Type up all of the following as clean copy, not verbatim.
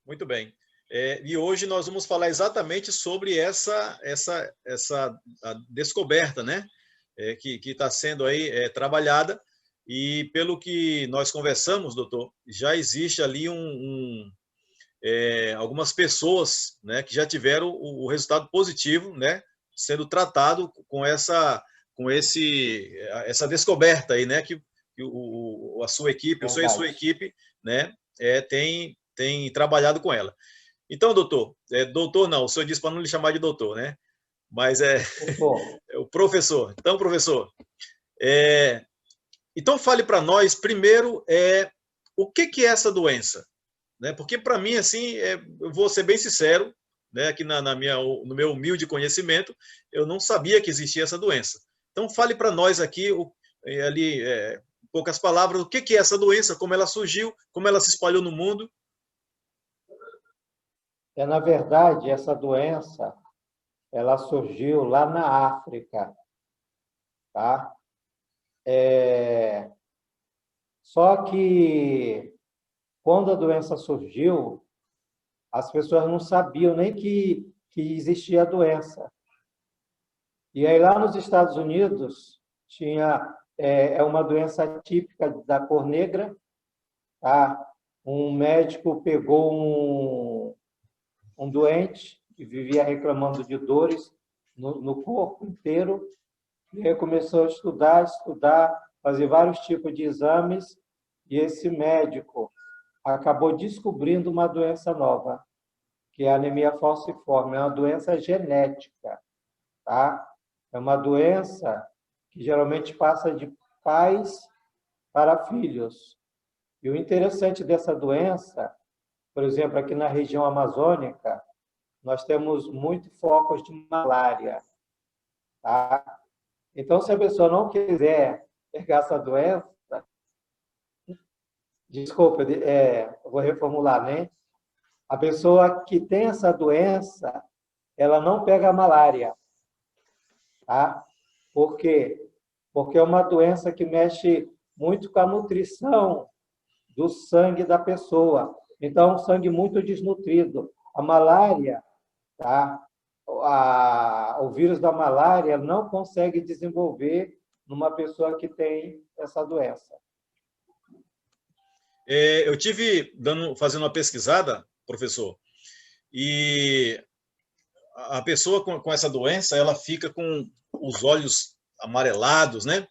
Muito bem. E hoje nós vamos falar exatamente sobre essa a descoberta, né? Que está sendo aí trabalhada. E pelo que nós conversamos, doutor, já existe ali algumas pessoas, né, que já tiveram o resultado positivo, né, sendo tratado com essa descoberta aí, né, que a sua equipe, o senhor e a sua equipe, né, tem trabalhado com ela. Então, doutor, doutor não, o senhor disse para não lhe chamar de doutor, né? Mas é o professor. Então, professor, então fale para nós primeiro o que é essa doença, né? Porque para mim assim, eu vou ser bem sincero, né? Aqui no meu humilde conhecimento, eu não sabia que existia essa doença. Então fale para nós aqui ali em poucas palavras o que é essa doença, como ela surgiu, como ela se espalhou no mundo. Na verdade, essa doença, ela surgiu lá na África, tá? Só que, quando a doença surgiu, as pessoas não sabiam nem que existia a doença. E aí, lá nos Estados Unidos, é uma doença típica da cor negra, tá? Um médico pegou um doente que vivia reclamando de dores no corpo inteiro, e aí começou a estudar, fazer vários tipos de exames, e esse médico acabou descobrindo uma doença nova, que é a anemia falciforme, é uma doença genética, tá? É uma doença que geralmente passa de pais para filhos. E o interessante dessa doença, por exemplo, aqui na região amazônica, nós temos muitos focos de malária, tá? Então, se a pessoa não quiser pegar essa doença, desculpa, eu vou reformular, né? A pessoa que tem essa doença, ela não pega a malária, tá? Por quê? Porque é uma doença que mexe muito com a nutrição do sangue da pessoa. Então, um sangue muito desnutrido. A malária, tá? O vírus da malária não consegue desenvolver numa pessoa que tem essa doença. Eu tive fazendo uma pesquisada, professor, e a pessoa com essa doença, ela fica com os olhos amarelados, né?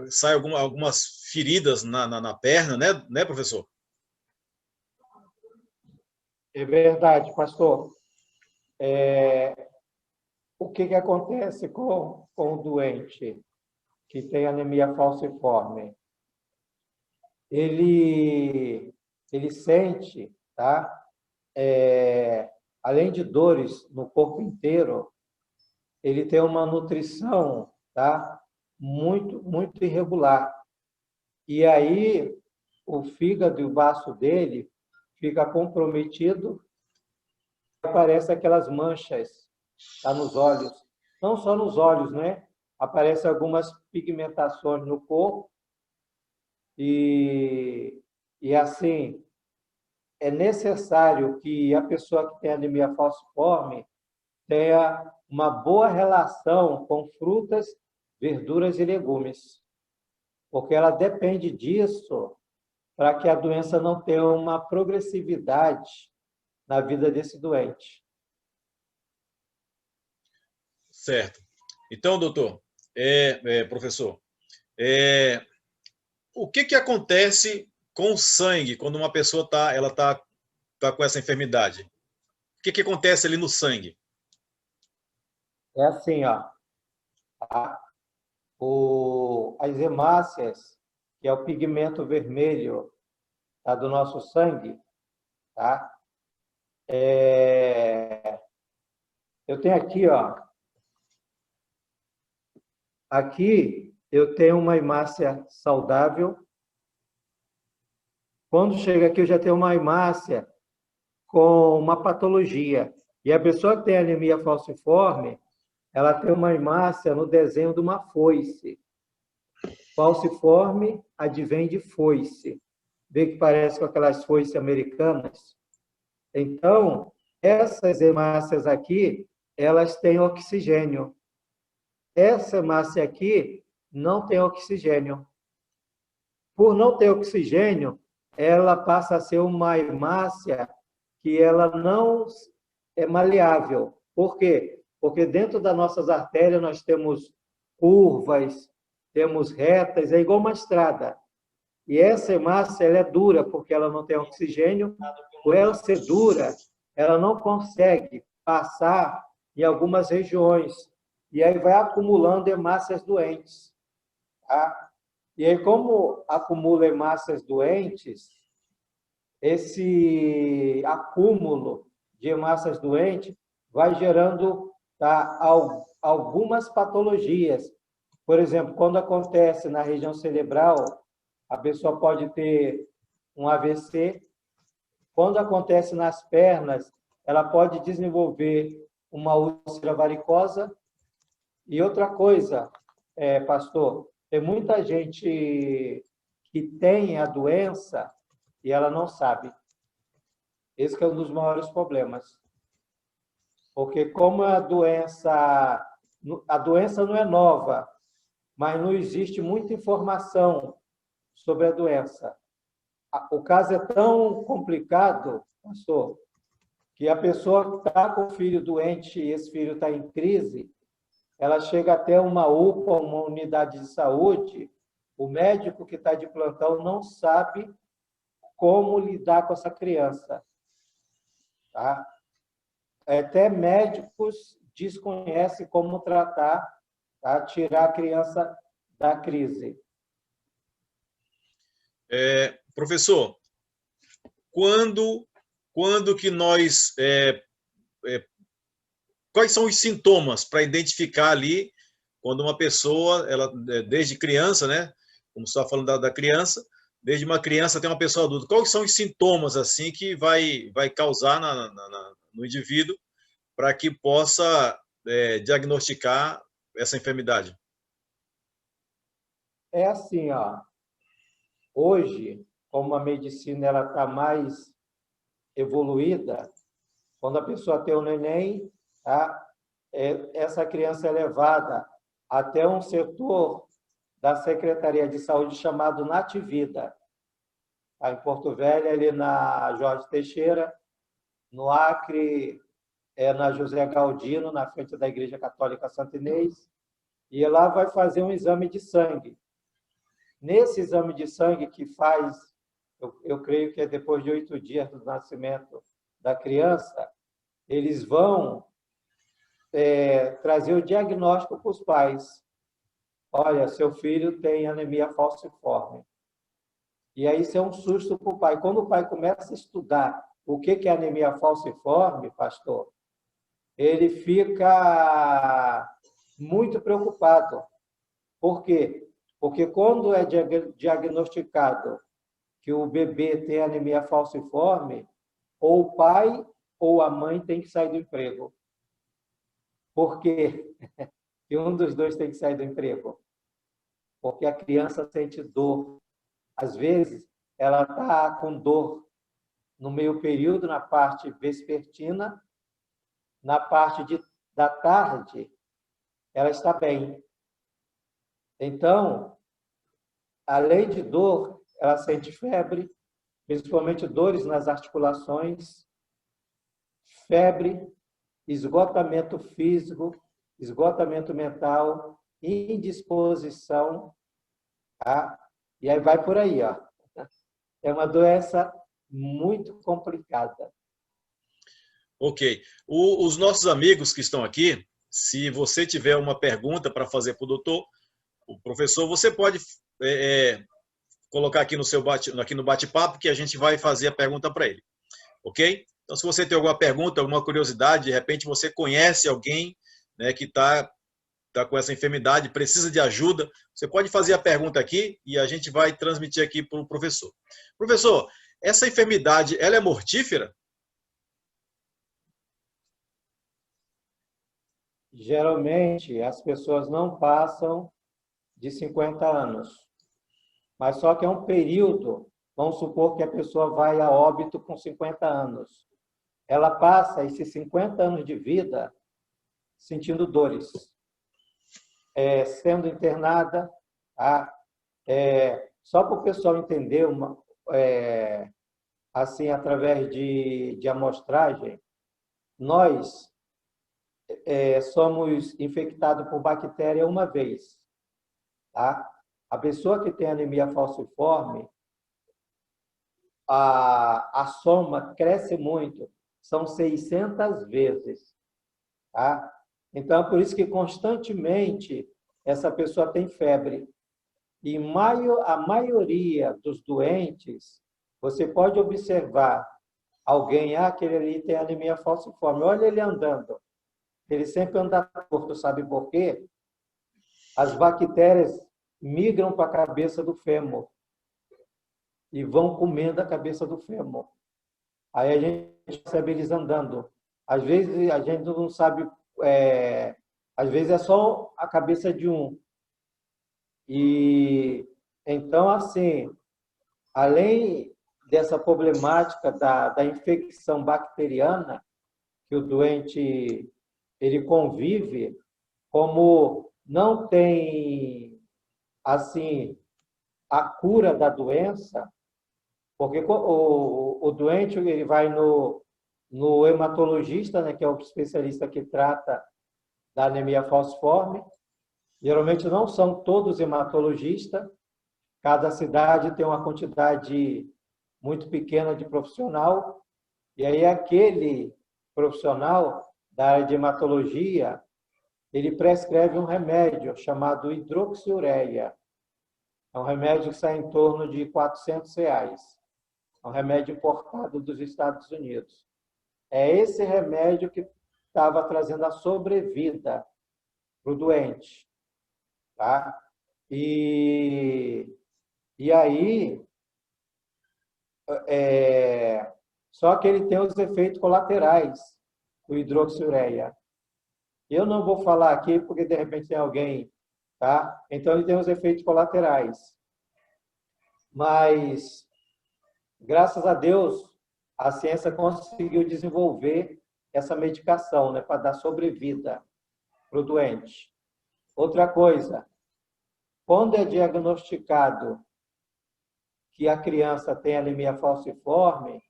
Sai algumas feridas na perna, né, professor? É verdade, pastor. O que acontece com o doente que tem anemia falciforme? Ele sente, tá? Além de dores no corpo inteiro, ele tem uma nutrição, tá? Muito, muito irregular. E aí, o fígado e o baço dele fica comprometido, aparecem aquelas manchas, tá, nos olhos. Não só nos olhos, né? Aparecem algumas pigmentações no corpo. E assim, é necessário que a pessoa que tem anemia falciforme tenha uma boa relação com frutas, verduras e legumes, porque ela depende disso para que a doença não tenha uma progressividade na vida desse doente. Certo. Então, doutor, professor, o que acontece com o sangue quando uma pessoa tá com essa enfermidade? O que acontece ali no sangue? É assim, ó, as hemácias, que é o pigmento vermelho, tá, do nosso sangue, tá? Eu tenho aqui, ó. Aqui eu tenho uma hemácia saudável. Quando chega aqui, eu já tenho uma hemácia com uma patologia. E a pessoa que tem anemia falciforme, ela tem uma hemácia no desenho de uma foice. Falciforme advém de foice. Vê que parece com aquelas foices americanas? Então, essas hemácias aqui, elas têm oxigênio. Essa hemácia aqui não tem oxigênio. Por não ter oxigênio, ela passa a ser uma hemácia que ela não é maleável. Por quê? Porque dentro das nossas artérias nós temos curvas, temos retas, é igual uma estrada. E essa hemácia ela é dura porque ela não tem oxigênio. Por ela ser dura, ela não consegue passar em algumas regiões. E aí vai acumulando hemácias doentes. Tá? E aí, como acumula hemácias doentes, esse acúmulo de hemácias doentes vai gerando, tá, algumas patologias. Por exemplo, quando acontece na região cerebral, a pessoa pode ter um AVC. Quando acontece nas pernas, ela pode desenvolver uma úlcera varicosa. E outra coisa, pastor, tem muita gente que tem a doença e ela não sabe. Esse é um dos maiores problemas. Porque como a doença não é nova, mas não existe muita informação sobre a doença. O caso é tão complicado, pastor, que a pessoa está com o filho doente e esse filho está em crise, ela chega até uma UPA, uma unidade de saúde, o médico que está de plantão não sabe como lidar com essa criança. Tá? Até médicos desconhecem como tratar, tá? Tirar a criança da crise. Professor, quando que nós... quais são os sintomas para identificar ali quando uma pessoa, ela desde criança, né? Como você está falando da criança, desde uma criança até uma pessoa adulta, quais são os sintomas assim que vai causar no indivíduo para que possa diagnosticar essa enfermidade? É assim, ó. Hoje, como a medicina ela está mais evoluída, quando a pessoa tem um neném, tá? Essa criança é levada até um setor da Secretaria de Saúde chamado Nativida, tá? Em Porto Velho, ali na Jorge Teixeira, no Acre, na José Galdino, na frente da Igreja Católica Santa Inês, e lá vai fazer um exame de sangue. Nesse exame de sangue que faz, eu creio que é depois de 8 dias do nascimento da criança, eles vão trazer o diagnóstico para os pais. Olha, seu filho tem anemia falciforme. E aí isso é um susto para o pai. Quando o pai começa a estudar o que é anemia falciforme, pastor, ele fica muito preocupado. Por quê? Porque quando é diagnosticado que o bebê tem anemia falciforme, ou o pai ou a mãe tem que sair do emprego. Por quê? E um dos dois tem que sair do emprego. Porque a criança sente dor. Às vezes, ela está com dor no meio período, na parte vespertina, na parte da tarde, ela está bem. Então, além de dor, ela sente febre, principalmente dores nas articulações, febre, esgotamento físico, esgotamento mental, indisposição, tá? E aí vai por aí, ó. É uma doença muito complicada. Ok. Os nossos amigos que estão aqui, se você tiver uma pergunta para fazer para o doutor, o professor, você pode colocar aqui no bate-papo que a gente vai fazer a pergunta para ele. Ok? Então, se você tem alguma pergunta, alguma curiosidade, de repente você conhece alguém, né, que está com essa enfermidade, precisa de ajuda, você pode fazer a pergunta aqui e a gente vai transmitir aqui para o professor. Professor, essa enfermidade, ela é mortífera? Geralmente, as pessoas não passam de 50 anos. Mas só que é um período, vamos supor que a pessoa vai a óbito com 50 anos. ela passa esses 50 anos de vida sentindo dores, sendo internada, tá? Só para o pessoal entender, assim, através de amostragem, nós somos infectados por bactéria uma vez, tá? A pessoa que tem anemia falciforme, a soma cresce muito, são 600 vezes, tá? Então, é por isso que constantemente essa pessoa tem febre. E a maioria dos doentes, você pode observar alguém, aquele ali tem anemia falciforme, olha ele andando. Ele sempre anda torto, sabe por quê? As bactérias migram para a cabeça do fêmur e vão comendo a cabeça do fêmur. Aí a gente percebe eles andando. Às vezes a gente não sabe, às vezes é só a cabeça de um. E então, assim, além dessa problemática da infecção bacteriana, que o doente ele convive, como não tem assim a cura da doença, porque o doente ele vai no hematologista, né, que é o especialista que trata da anemia falciforme. Geralmente não são todos hematologistas, cada cidade tem uma quantidade muito pequena de profissional, e aí aquele profissional da área de hematologia, ele prescreve um remédio chamado hidroxiureia. É um remédio que sai em torno de R$ 400. É um remédio importado dos Estados Unidos. É esse remédio que estava trazendo a sobrevida para o doente. Tá? E aí, só que ele tem os efeitos colaterais, o hidroxiureia. Eu não vou falar aqui porque de repente tem alguém, tá? Então ele tem os efeitos colaterais. Mas graças a Deus a ciência conseguiu desenvolver essa medicação, né, para dar sobrevida para o doente. Outra coisa, quando é diagnosticado que a criança tem anemia falciforme,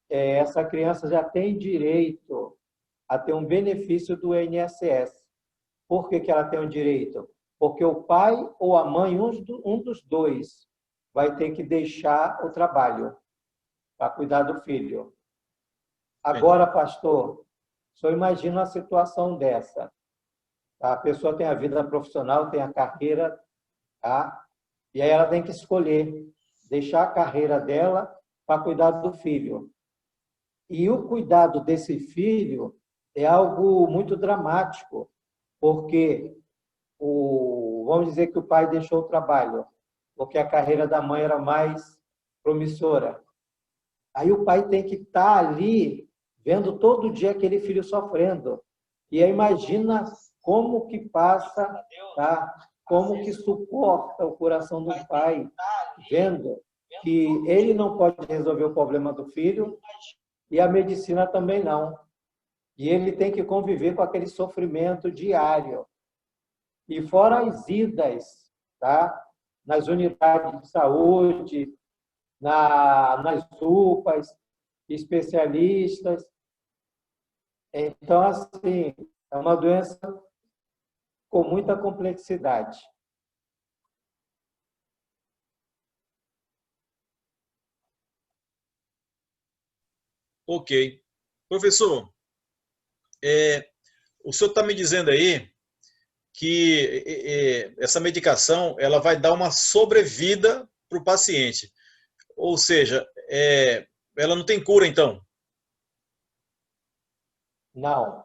essa criança já tem direito a ter um benefício do INSS. Por que ela tem um direito? Porque o pai ou a mãe, um dos dois, vai ter que deixar o trabalho para cuidar do filho. Agora, pastor, o senhor imagina uma situação dessa. A pessoa tem a vida profissional, tem a carreira, tá? E aí ela tem que escolher deixar a carreira dela para cuidar do filho. E o cuidado desse filho é algo muito dramático, porque vamos dizer que o pai deixou o trabalho, porque a carreira da mãe era mais promissora. Aí o pai tem que estar ali, vendo todo dia aquele filho sofrendo. E aí imagina como que passa, tá? Como que suporta o coração do pai, vendo que ele não pode resolver o problema do filho e a medicina também não. E ele tem que conviver com aquele sofrimento diário. E fora as idas, tá? Nas unidades de saúde, nas UPAs, especialistas. Então, assim, é uma doença com muita complexidade. Ok. Professor, o senhor está me dizendo aí que essa medicação ela vai dar uma sobrevida para o paciente. Ou seja, ela não tem cura, então? Não,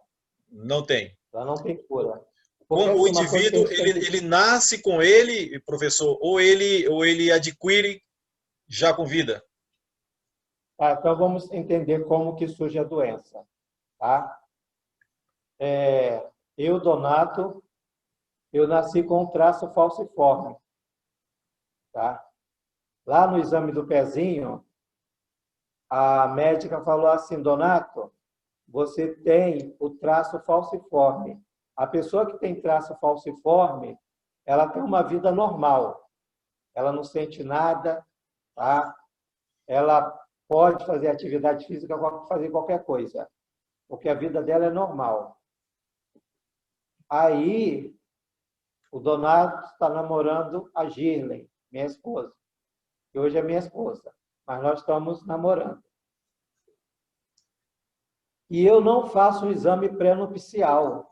Não tem. ela não tem cura. Porque, Como o assim, uma coisa que a indivíduo, gente tem que... ele nasce com ele, professor, ou ele adquire já com vida? Tá, então, vamos entender como que surge a doença. Tá? Eu, Donato, eu nasci com um traço falciforme. Tá? Lá no exame do pezinho, a médica falou assim: Donato, você tem o traço falciforme. A pessoa que tem traço falciforme, ela tem uma vida normal. Ela não sente nada, tá? Ela pode fazer atividade física, fazer qualquer coisa, porque a vida dela é normal. Aí, o Donato está namorando a Girlen, minha esposa, que hoje é minha esposa, mas nós estamos namorando. E eu não faço um exame pré-nupcial.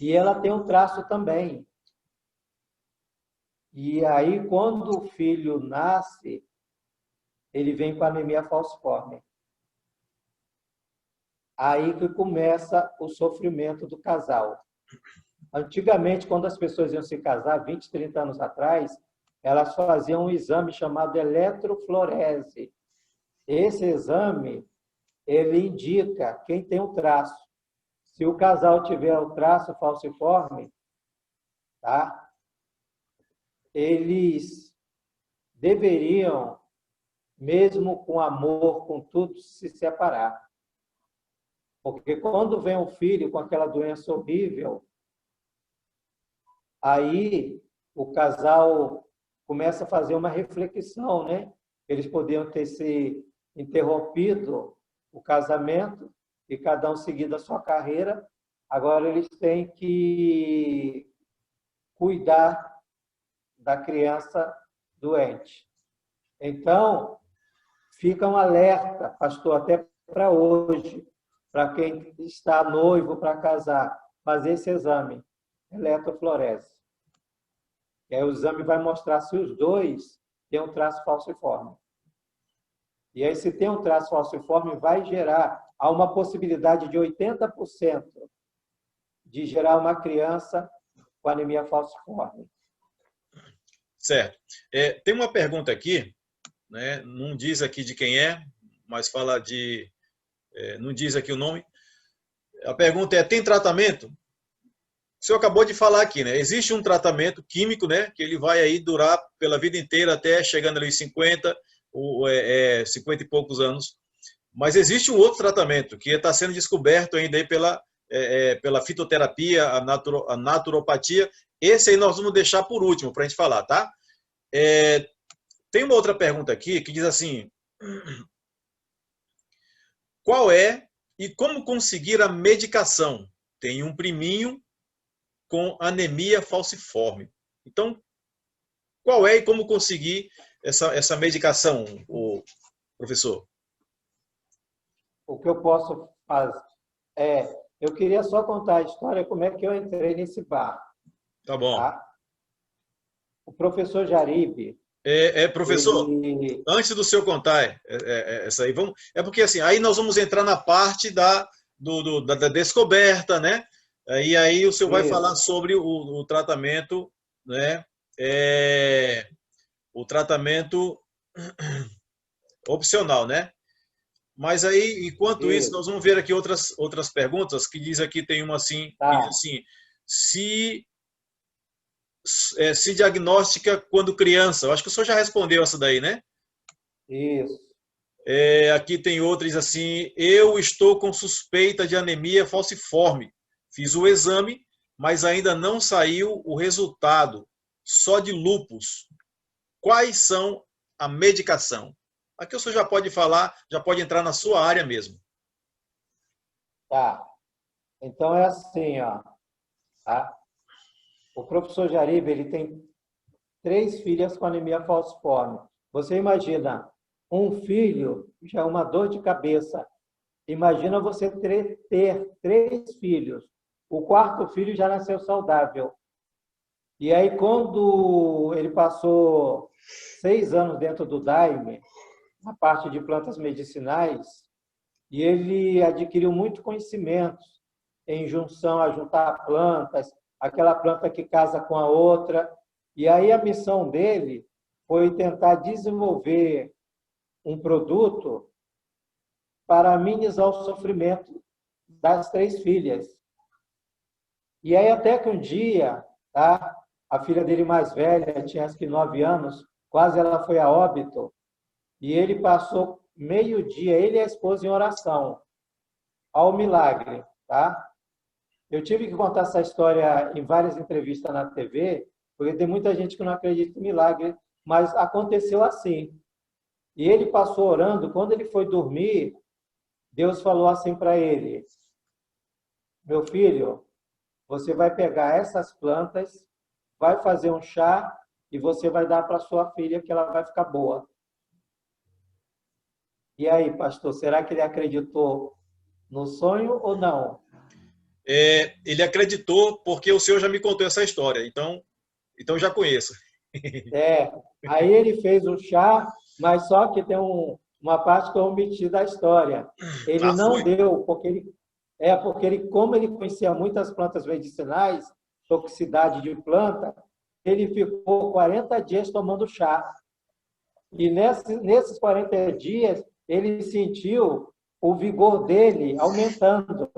E ela tem um traço também. E aí, quando o filho nasce, ele vem com anemia falciforme. Aí que começa o sofrimento do casal. Antigamente, quando as pessoas iam se casar, 20, 30 anos atrás, elas faziam um exame chamado eletroflorese. Esse exame, ele indica quem tem o traço. Se o casal tiver o traço falciforme, tá? Eles deveriam, mesmo com amor, com tudo, se separar. Porque quando vem um filho com aquela doença horrível, aí o casal começa a fazer uma reflexão, né? Eles podiam ter se interrompido o casamento e cada um seguindo a sua carreira. Agora eles têm que cuidar da criança doente. Então, fica um alerta, pastor, até para hoje, para quem está noivo para casar, fazer esse exame, eletroflorese. E aí o exame vai mostrar se os dois têm um traço falciforme. E aí, se tem um traço falciforme, vai gerar, há uma possibilidade de 80% de gerar uma criança com anemia falciforme. Certo. Tem uma pergunta aqui, né? Não diz aqui de quem é, mas fala de... não diz aqui o nome. A pergunta é: tem tratamento? O senhor acabou de falar aqui, né? Existe um tratamento químico, né? Que ele vai aí durar pela vida inteira até chegando ali 50, 50 e poucos anos. Mas existe um outro tratamento que está sendo descoberto ainda aí pela fitoterapia, a naturopatia. Esse aí nós vamos deixar por último para a gente falar, tá? Tem uma outra pergunta aqui que diz assim: qual é e como conseguir a medicação? Tem um priminho com anemia falciforme. Então, qual é e como conseguir essa medicação, o professor? O que eu posso fazer eu queria só contar a história, como é que eu entrei nesse bar. Tá bom. Tá? O professor Jaribe... professor, ele... antes do senhor contar essa aí, porque assim, aí nós vamos entrar na parte da descoberta, né? E aí o senhor vai falar sobre o tratamento, né? O tratamento opcional, né? Mas aí, enquanto isso, nós vamos ver aqui outras perguntas, que diz aqui, tem uma assim, que diz assim: se diagnostica quando criança. Eu acho que o senhor já respondeu essa daí, né? Isso. Aqui tem outras assim: eu estou com suspeita de anemia falciforme. Fiz o exame, mas ainda não saiu o resultado, só de lúpus. Quais são a medicação? Aqui o senhor já pode falar, já pode entrar na sua área mesmo. Tá. Então é assim, ó. Tá? O professor Jaribe, ele tem 3 filhas com anemia falciforme. Você imagina, um filho já é uma dor de cabeça. Imagina você ter 3 filhos. O 4º filho já nasceu saudável. E aí, quando ele passou 6 anos dentro do Daime, na parte de plantas medicinais, e ele adquiriu muito conhecimento em junção a juntar plantas, aquela planta que casa com a outra. E aí a missão dele foi tentar desenvolver um produto para amenizar o sofrimento das 3 filhas. E aí até que um dia, tá, a filha dele mais velha, tinha acho que 9 anos, quase ela foi a óbito, e ele passou meio-dia, ele e a esposa em oração ao milagre, tá? Eu tive que contar essa história em várias entrevistas na TV, porque tem muita gente que não acredita em milagre, mas aconteceu assim. E ele passou orando, quando ele foi dormir, Deus falou assim para ele: meu filho, você vai pegar essas plantas, vai fazer um chá e você vai dar para sua filha que ela vai ficar boa. E aí, pastor, será que ele acreditou no sonho ou não? Ele acreditou porque o senhor já me contou essa história, então já conheço. Aí ele fez o chá, mas só que tem uma parte que eu omiti da história. Ele Ah, não foi. deu, porque ele, como ele conhecia muitas plantas medicinais, toxicidade de planta, ele ficou 40 dias tomando chá. E nesses 40 dias, ele sentiu o vigor dele aumentando.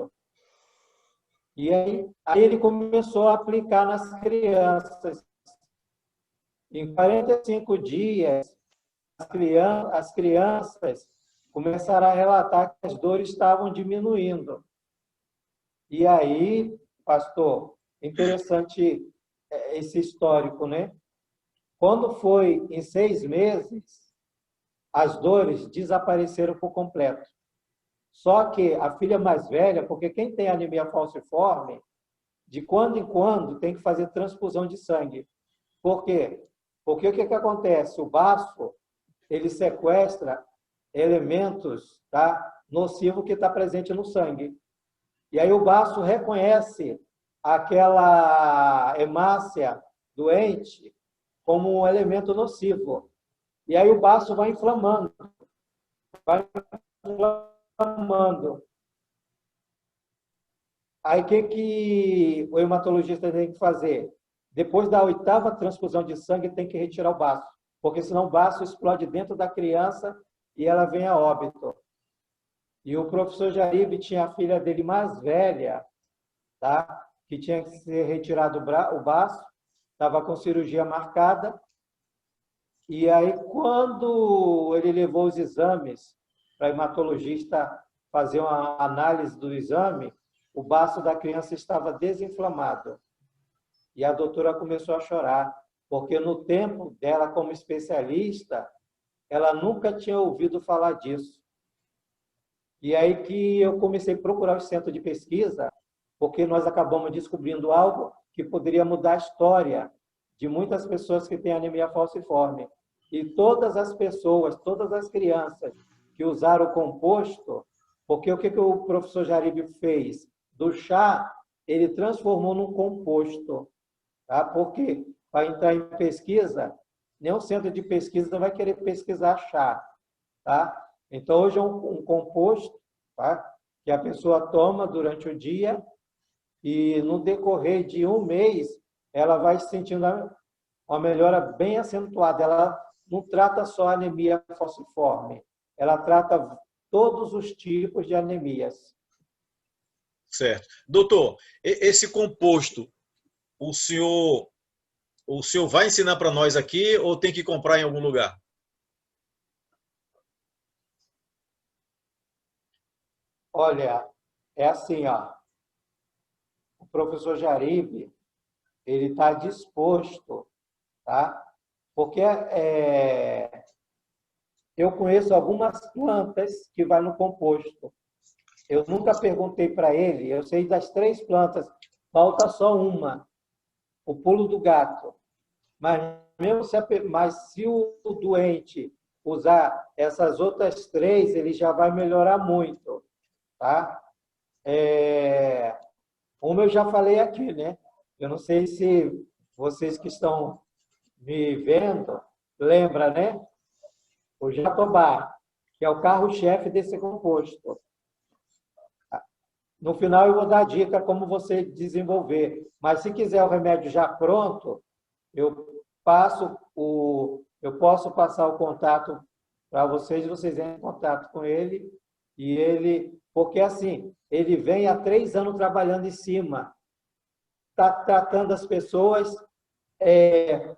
E aí ele começou a aplicar nas crianças. Em 45 dias, as crianças começaram a relatar que as dores estavam diminuindo. E aí, pastor, interessante esse histórico, né? Quando foi em 6 meses, as dores desapareceram por completo. Só que a filha mais velha, porque quem tem anemia falciforme, de quando em quando tem que fazer transfusão de sangue. Por quê? Porque o que acontece? O baço, ele sequestra elementos, tá, nocivos que está presente no sangue. E aí o baço reconhece aquela hemácia doente como um elemento nocivo. E aí o baço vai inflamando. Vai inflamando. Aí o que o hematologista tem que fazer? Depois da 8ª transfusão de sangue, tem que retirar o baço, porque senão o baço explode dentro da criança e ela vem a óbito. E o professor Jaribe tinha a filha dele mais velha, tá? Que tinha que ser retirado o baço, estava com cirurgia marcada. E aí, quando ele levou os exames para o hematologista fazer uma análise do exame, o baço da criança estava desinflamado. E a doutora começou a chorar, porque no tempo dela como especialista, ela nunca tinha ouvido falar disso. E aí que eu comecei a procurar o centro de pesquisa, porque nós acabamos descobrindo algo que poderia mudar a história de muitas pessoas que têm anemia falciforme. E todas as pessoas, todas as crianças que usaram o composto, porque o que o professor Jaribe fez? Do chá, ele transformou num composto. Tá? Porque para entrar em pesquisa, nenhum centro de pesquisa vai querer pesquisar chá. Tá? Então, hoje é um composto, tá? Que a pessoa toma durante o dia e no decorrer de um mês, ela vai sentindo uma melhora bem acentuada. Ela não trata só a anemia falciforme, ela trata todos os tipos de anemias. Certo. Doutor, esse composto, o senhor, o senhor vai ensinar para nós aqui ou tem que comprar em algum lugar? Olha, é assim, ó. O professor Jaribe, ele está disposto, tá? Porque eu conheço algumas plantas que vai no composto. Eu nunca perguntei para ele, eu sei das 3 plantas, falta só uma, o pulo do gato. Mas se o doente usar essas outras 3, ele já vai melhorar muito, tá? Como eu já falei aqui, né? Eu não sei se vocês que estão me vendo lembram, né? O jatobá, que é o carro-chefe desse composto. No final eu vou dar dica como você desenvolver, mas se quiser o remédio já pronto, eu posso passar o contato para vocês entrem em contato com ele porque assim, ele vem há 3 anos trabalhando em cima, está tratando as pessoas,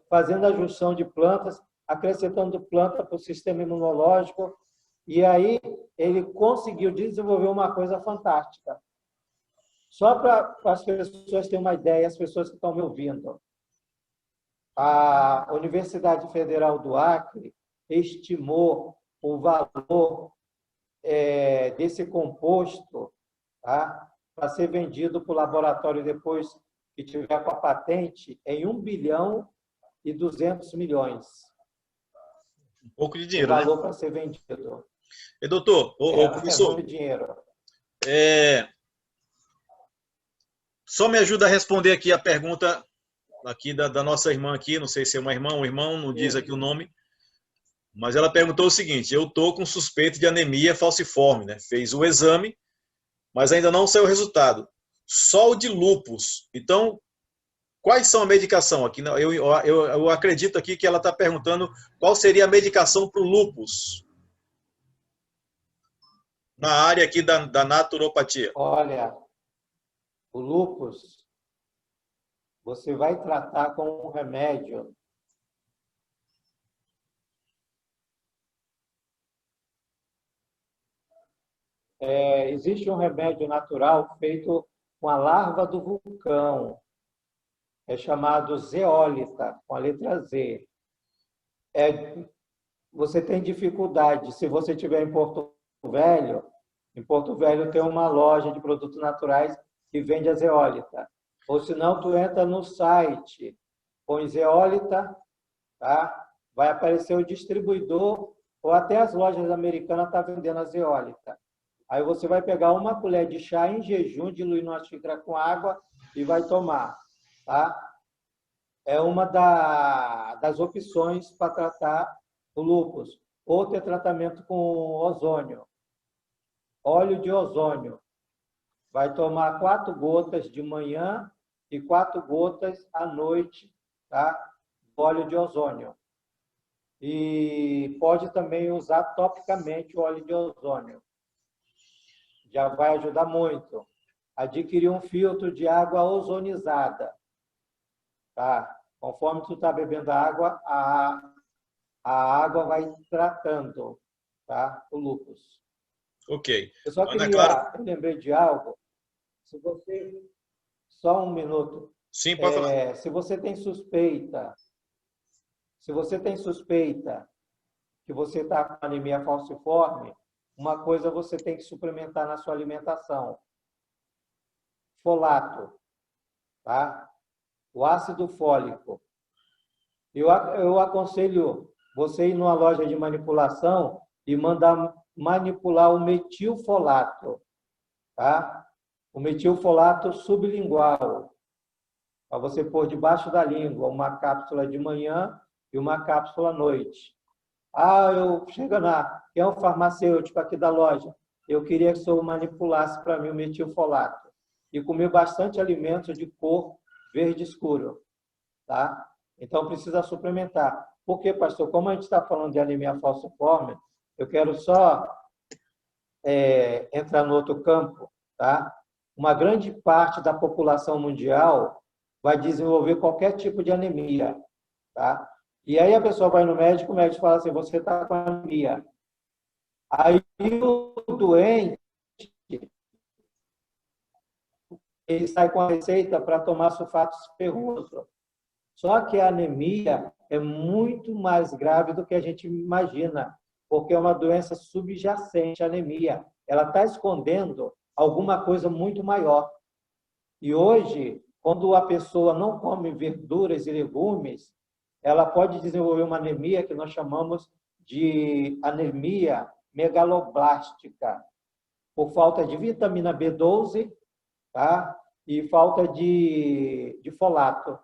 fazendo a junção de plantas, acrescentando planta para o sistema imunológico, E aí ele conseguiu desenvolver uma coisa fantástica. Só para as pessoas terem uma ideia, as pessoas que estão me ouvindo. A Universidade Federal do Acre estimou o valor desse composto, tá, para ser vendido para o laboratório depois que tiver com a patente em 1,2 bilhão. Um pouco de O dinheiro, né? valor para ser vendido. E, doutor, É, é professor, muito dinheiro. só me ajuda a responder aqui a pergunta aqui da nossa irmã aqui, não sei se é uma irmã ou um irmão, não diz aqui o nome, mas ela perguntou o seguinte: eu estou com suspeita de anemia falciforme, né? Fez o exame, mas ainda não saiu o resultado. Só o de lúpus. Então, quais são a medicação aqui? Eu acredito aqui que ela está perguntando qual seria a medicação para o lúpus na área aqui da naturopatia. Olha, o lúpus, você vai tratar com um remédio. Existe um remédio natural feito com a larva do vulcão. É chamado zeólita, com a letra Z. Você tem dificuldade, se você estiver em Porto Velho tem uma loja de produtos naturais que vende a zeólita. Ou se não, tu entra no site, põe zeólita, tá? Vai aparecer o distribuidor, ou até as lojas americanas estão vendendo a zeólita. Aí você vai pegar uma colher de chá em jejum, diluir numa xícara com água e vai tomar, tá? É uma das opções para tratar o lúpus. Outro é tratamento com ozônio, óleo de ozônio. Vai tomar 4 gotas de manhã e 4 gotas à noite, tá? Óleo de ozônio. E pode também usar topicamente o óleo de ozônio. Já vai ajudar muito. Adquirir um filtro de água ozonizada. Tá? Conforme tu está bebendo a água, a água vai tratando, tá? O lúpus. Ok. Eu só Ana queria, Clara. eu lembrei de algo. Se você, só um minuto. Sim, pode falar. Se você tem suspeita que você está com anemia falciforme, uma coisa você tem que suplementar na sua alimentação: folato, tá? O ácido fólico. Eu aconselho você ir numa loja de manipulação e mandar manipular o metilfolato, tá? O metilfolato sublingual, para você pôr debaixo da língua, uma cápsula de manhã e uma cápsula à noite. Eu chego que é um farmacêutico aqui da loja, eu queria que o senhor manipulasse para mim o metilfolato. E comer bastante alimentos de cor verde escuro, tá? Então, precisa suplementar. Por quê, pastor? Como a gente está falando de anemia falciforme, eu quero só entrar no outro campo, tá? Uma grande parte da população mundial vai desenvolver qualquer tipo de anemia, tá? E aí a pessoa vai no médico, o médico fala assim: você está com anemia. Aí o doente, ele sai com a receita para tomar sulfato ferroso. Só que a anemia é muito mais grave do que a gente imagina, porque é uma doença subjacente à anemia. Ela está escondendo alguma coisa muito maior. E hoje, quando a pessoa não come verduras e legumes, ela pode desenvolver uma anemia que nós chamamos de anemia megaloblástica, por falta de vitamina B12, tá? E falta de folato.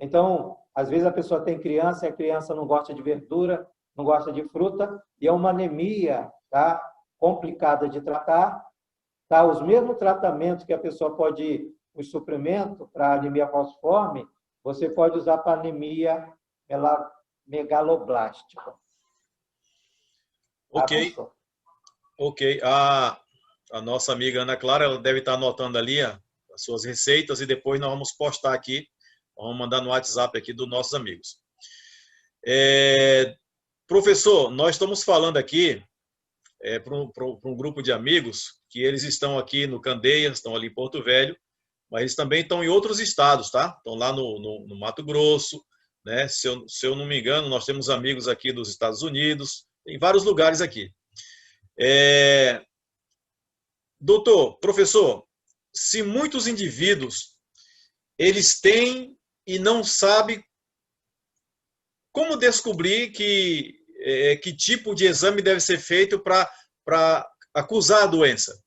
Então, às vezes a pessoa tem criança e a criança não gosta de verdura, não gosta de fruta, e é uma anemia, tá? Complicada de tratar. Tá? Os mesmos tratamentos que a pessoa pode, os suprimentos para anemia falciforme, você pode usar para anemia megaloblástica. Ok. Tá, ok. A nossa amiga Ana Clara, ela deve estar anotando ali as suas receitas e depois nós vamos postar aqui, vamos mandar no WhatsApp aqui dos nossos amigos. Professor, nós estamos falando aqui para um grupo de amigos que eles estão aqui no Candeias, estão ali em Porto Velho, mas eles também estão em outros estados, tá? Estão lá no Mato Grosso, né? Se eu não me engano, nós temos amigos aqui dos Estados Unidos, em vários lugares aqui. Doutor, professor, se muitos indivíduos eles têm e não sabem como descobrir que tipo de exame deve ser feito para acusar a doença?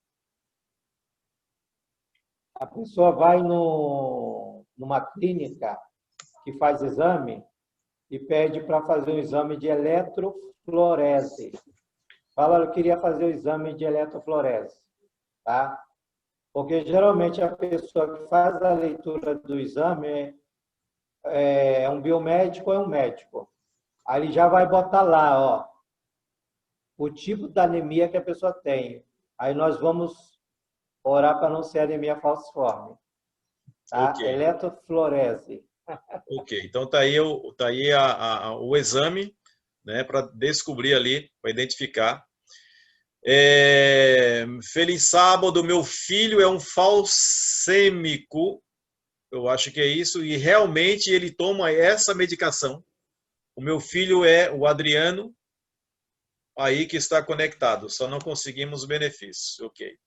A pessoa vai numa clínica que faz exame e pede para fazer um exame de eletroflorese. Fala, eu queria fazer o exame de eletroflorese, tá? Porque geralmente a pessoa que faz a leitura do exame é um biomédico ou é um médico. Aí ele já vai botar lá, ó, o tipo da anemia que a pessoa tem. Aí nós vamos orar para não ser anemia falciforme, tá? Ok, Eletroflorese. ok. Então tá aí, o exame, né, para descobrir ali, para identificar. Feliz sábado, meu filho é um falcêmico, eu acho que é isso, e realmente ele toma essa medicação. O meu filho é o Adriano, aí que está conectado, só não conseguimos benefícios. Ok.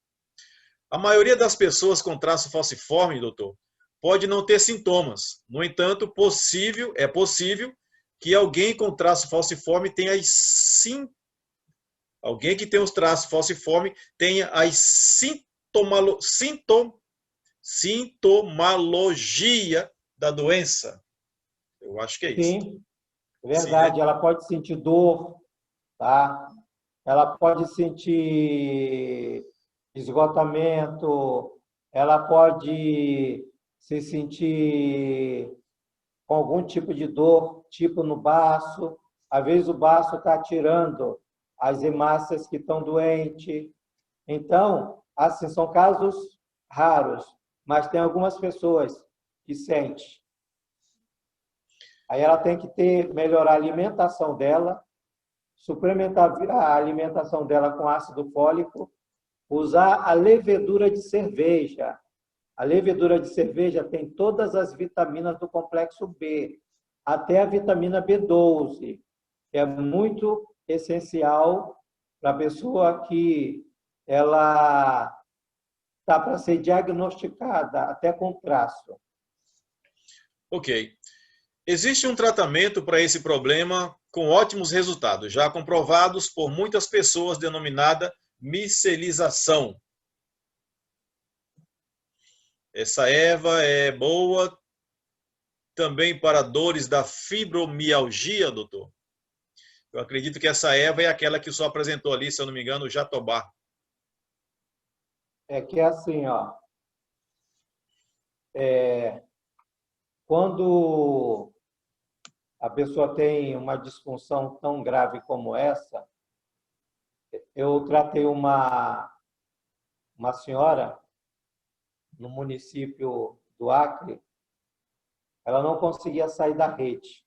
A maioria das pessoas com traço falciforme, doutor, pode não ter sintomas. No entanto, é possível que alguém com traço falciforme tenha alguém que tem os traços falciforme tenha as sintomologia da doença. Eu acho que é isso. Sim, é Sim, né? verdade. Ela pode sentir dor, tá? Ela pode sentir esgotamento, ela pode se sentir com algum tipo de dor, tipo no baço. Às vezes o baço está tirando as hemácias que estão doentes. Então, assim, são casos raros, mas tem algumas pessoas que sentem. Aí ela tem que melhorar a alimentação dela, suplementar a alimentação dela com ácido fólico, usar a levedura de cerveja. A levedura de cerveja tem todas as vitaminas do complexo B, até a vitamina B12, que é muito essencial para a pessoa que ela está para ser diagnosticada até com traço. Ok. Existe um tratamento para esse problema com ótimos resultados, já comprovados por muitas pessoas, denominada micelização. Essa erva é boa também para dores da fibromialgia, doutor? Eu acredito que essa erva é aquela que o senhor apresentou ali, se eu não me engano, o jatobá. É que é assim, ó, quando a pessoa tem uma disfunção tão grave como essa, eu tratei uma senhora no município do Acre, ela não conseguia sair da rede.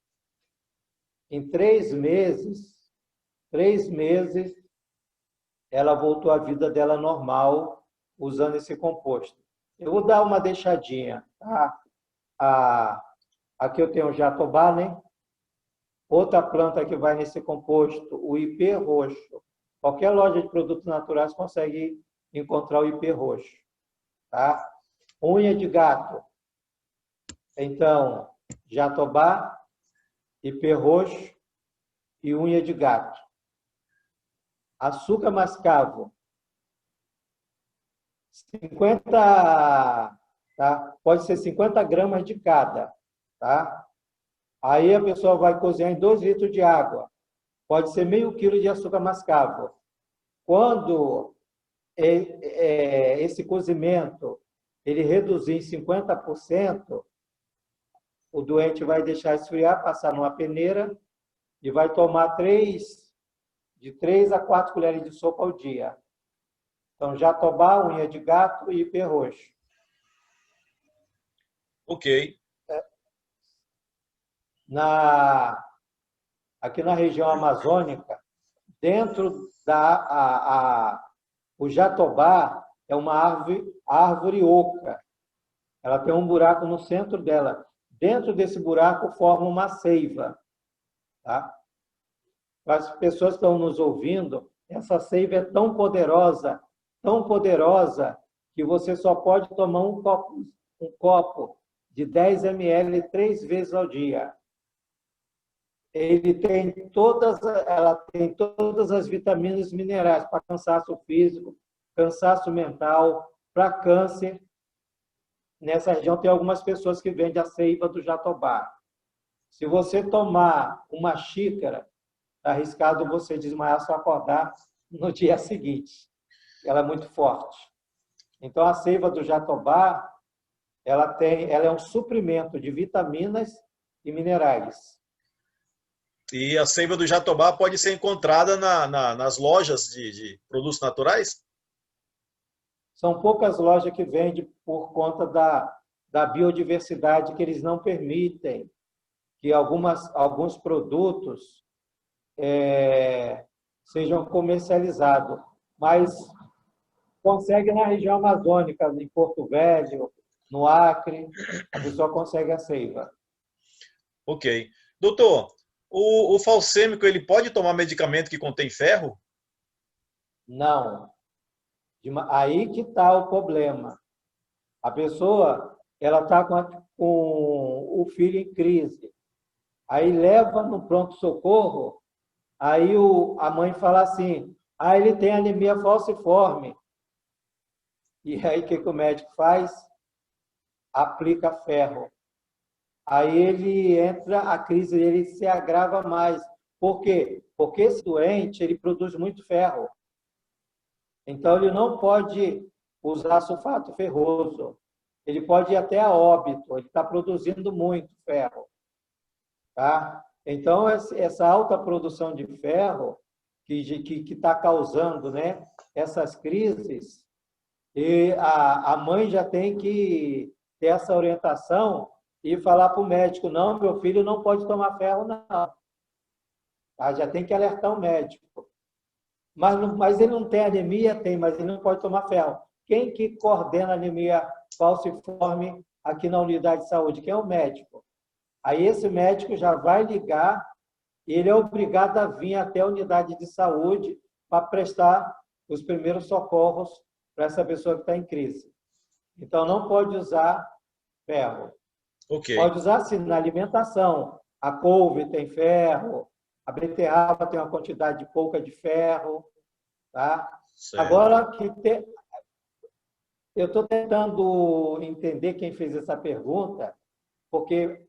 Em 3 meses, ela voltou à vida dela normal, usando esse composto. Eu vou dar uma deixadinha, tá? Aqui eu tenho o jatobá, né? Outra planta que vai nesse composto, o ipê roxo. Qualquer loja de produtos naturais consegue encontrar o ipê roxo, tá? Unha de gato. Então, jatobá, ipê roxo e unha de gato. Açúcar mascavo, 50, tá? Pode ser 50 gramas de cada, tá? Aí a pessoa vai cozinhar em 2 litros de água. Pode ser meio quilo de açúcar mascavo. Quando esse cozimento ele reduzir em 50%, o doente vai deixar esfriar, passar numa peneira e vai tomar de 3 a 4 colheres de sopa ao dia. Então, jatobá, unha de gato e ipê roxo. Ok. Aqui na região amazônica, dentro o jatobá é uma árvore oca. Ela tem um buraco no centro dela. Dentro desse buraco forma uma seiva. Tá? Para as pessoas que estão nos ouvindo, essa seiva é tão poderosa, que você só pode tomar um copo de 10 ml 3 vezes ao dia. Ela tem todas as vitaminas e minerais para cansaço físico, cansaço mental, para câncer. Nessa região tem algumas pessoas que vendem a seiva do jatobá. Se você tomar uma xícara, está arriscado você desmaiar, só acordar no dia seguinte. Ela é muito forte. Então, a seiva do jatobá, ela é um suprimento de vitaminas e minerais. E a seiva do jatobá pode ser encontrada nas lojas de produtos naturais? São poucas lojas que vendem por conta da biodiversidade, que eles não permitem que alguns produtos sejam comercializados. Mas consegue na região amazônica, em Porto Velho, no Acre, a pessoa consegue a seiva. Ok. Doutor, o falcêmico, ele pode tomar medicamento que contém ferro? Não. Aí que está o problema. A pessoa ela está com o filho em crise. Aí leva no pronto-socorro, aí a mãe fala assim, ele tem anemia falciforme. E aí o que o médico faz? Aplica ferro. Aí ele entra, a crise dele se agrava mais. Por quê? Porque esse doente ele produz muito ferro. Então, ele não pode usar sulfato ferroso. Ele pode ir até a óbito. Ele está produzindo muito ferro. Tá? Então, essa alta produção de ferro que está causando, né, essas crises, e a mãe já tem que ter essa orientação e falar para o médico, não, meu filho não pode tomar ferro, não. Tá? Já tem que alertar o médico. Mas ele não tem anemia? Tem, mas ele não pode tomar ferro. Quem que coordena a anemia falciforme aqui na unidade de saúde? Quem é o médico? Aí esse médico já vai ligar, e ele é obrigado a vir até a unidade de saúde para prestar os primeiros socorros para essa pessoa que está em crise. Então, não pode usar ferro. Okay. Pode usar, sim, na alimentação. A couve tem ferro, a beterraba tem uma quantidade pouca de ferro. Tá? Agora, eu estou tentando entender quem fez essa pergunta, porque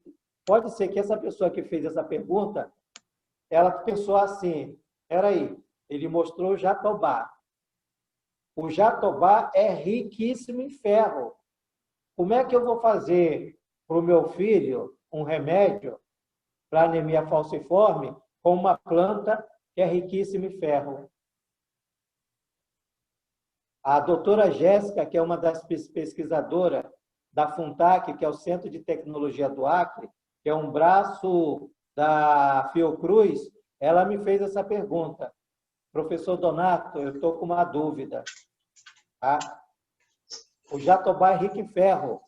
pode ser que essa pessoa que fez essa pergunta, ela pensou assim, peraí, ele mostrou o jatobá. O jatobá é riquíssimo em ferro. Como é que eu vou fazer para o meu filho um remédio para anemia falciforme com uma planta que é riquíssima em ferro? A doutora Jéssica, que é uma das pesquisadoras da FUNTAC, que é o Centro de Tecnologia do Acre, que é um braço da Fiocruz, ela me fez essa pergunta. Professor Donato, eu estou com uma dúvida. Tá? O jatobá é rico em ferro.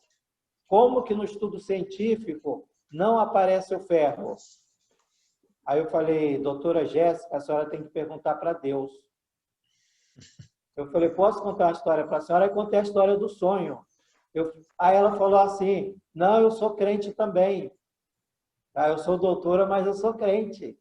Como que no estudo científico não aparece o ferro? Aí eu falei, doutora Jéssica, a senhora tem que perguntar para Deus. Eu falei, posso contar uma história para a senhora? Eu contei a história do sonho. Aí ela falou assim, não, eu sou crente também. Tá? Eu sou doutora, mas eu sou crente.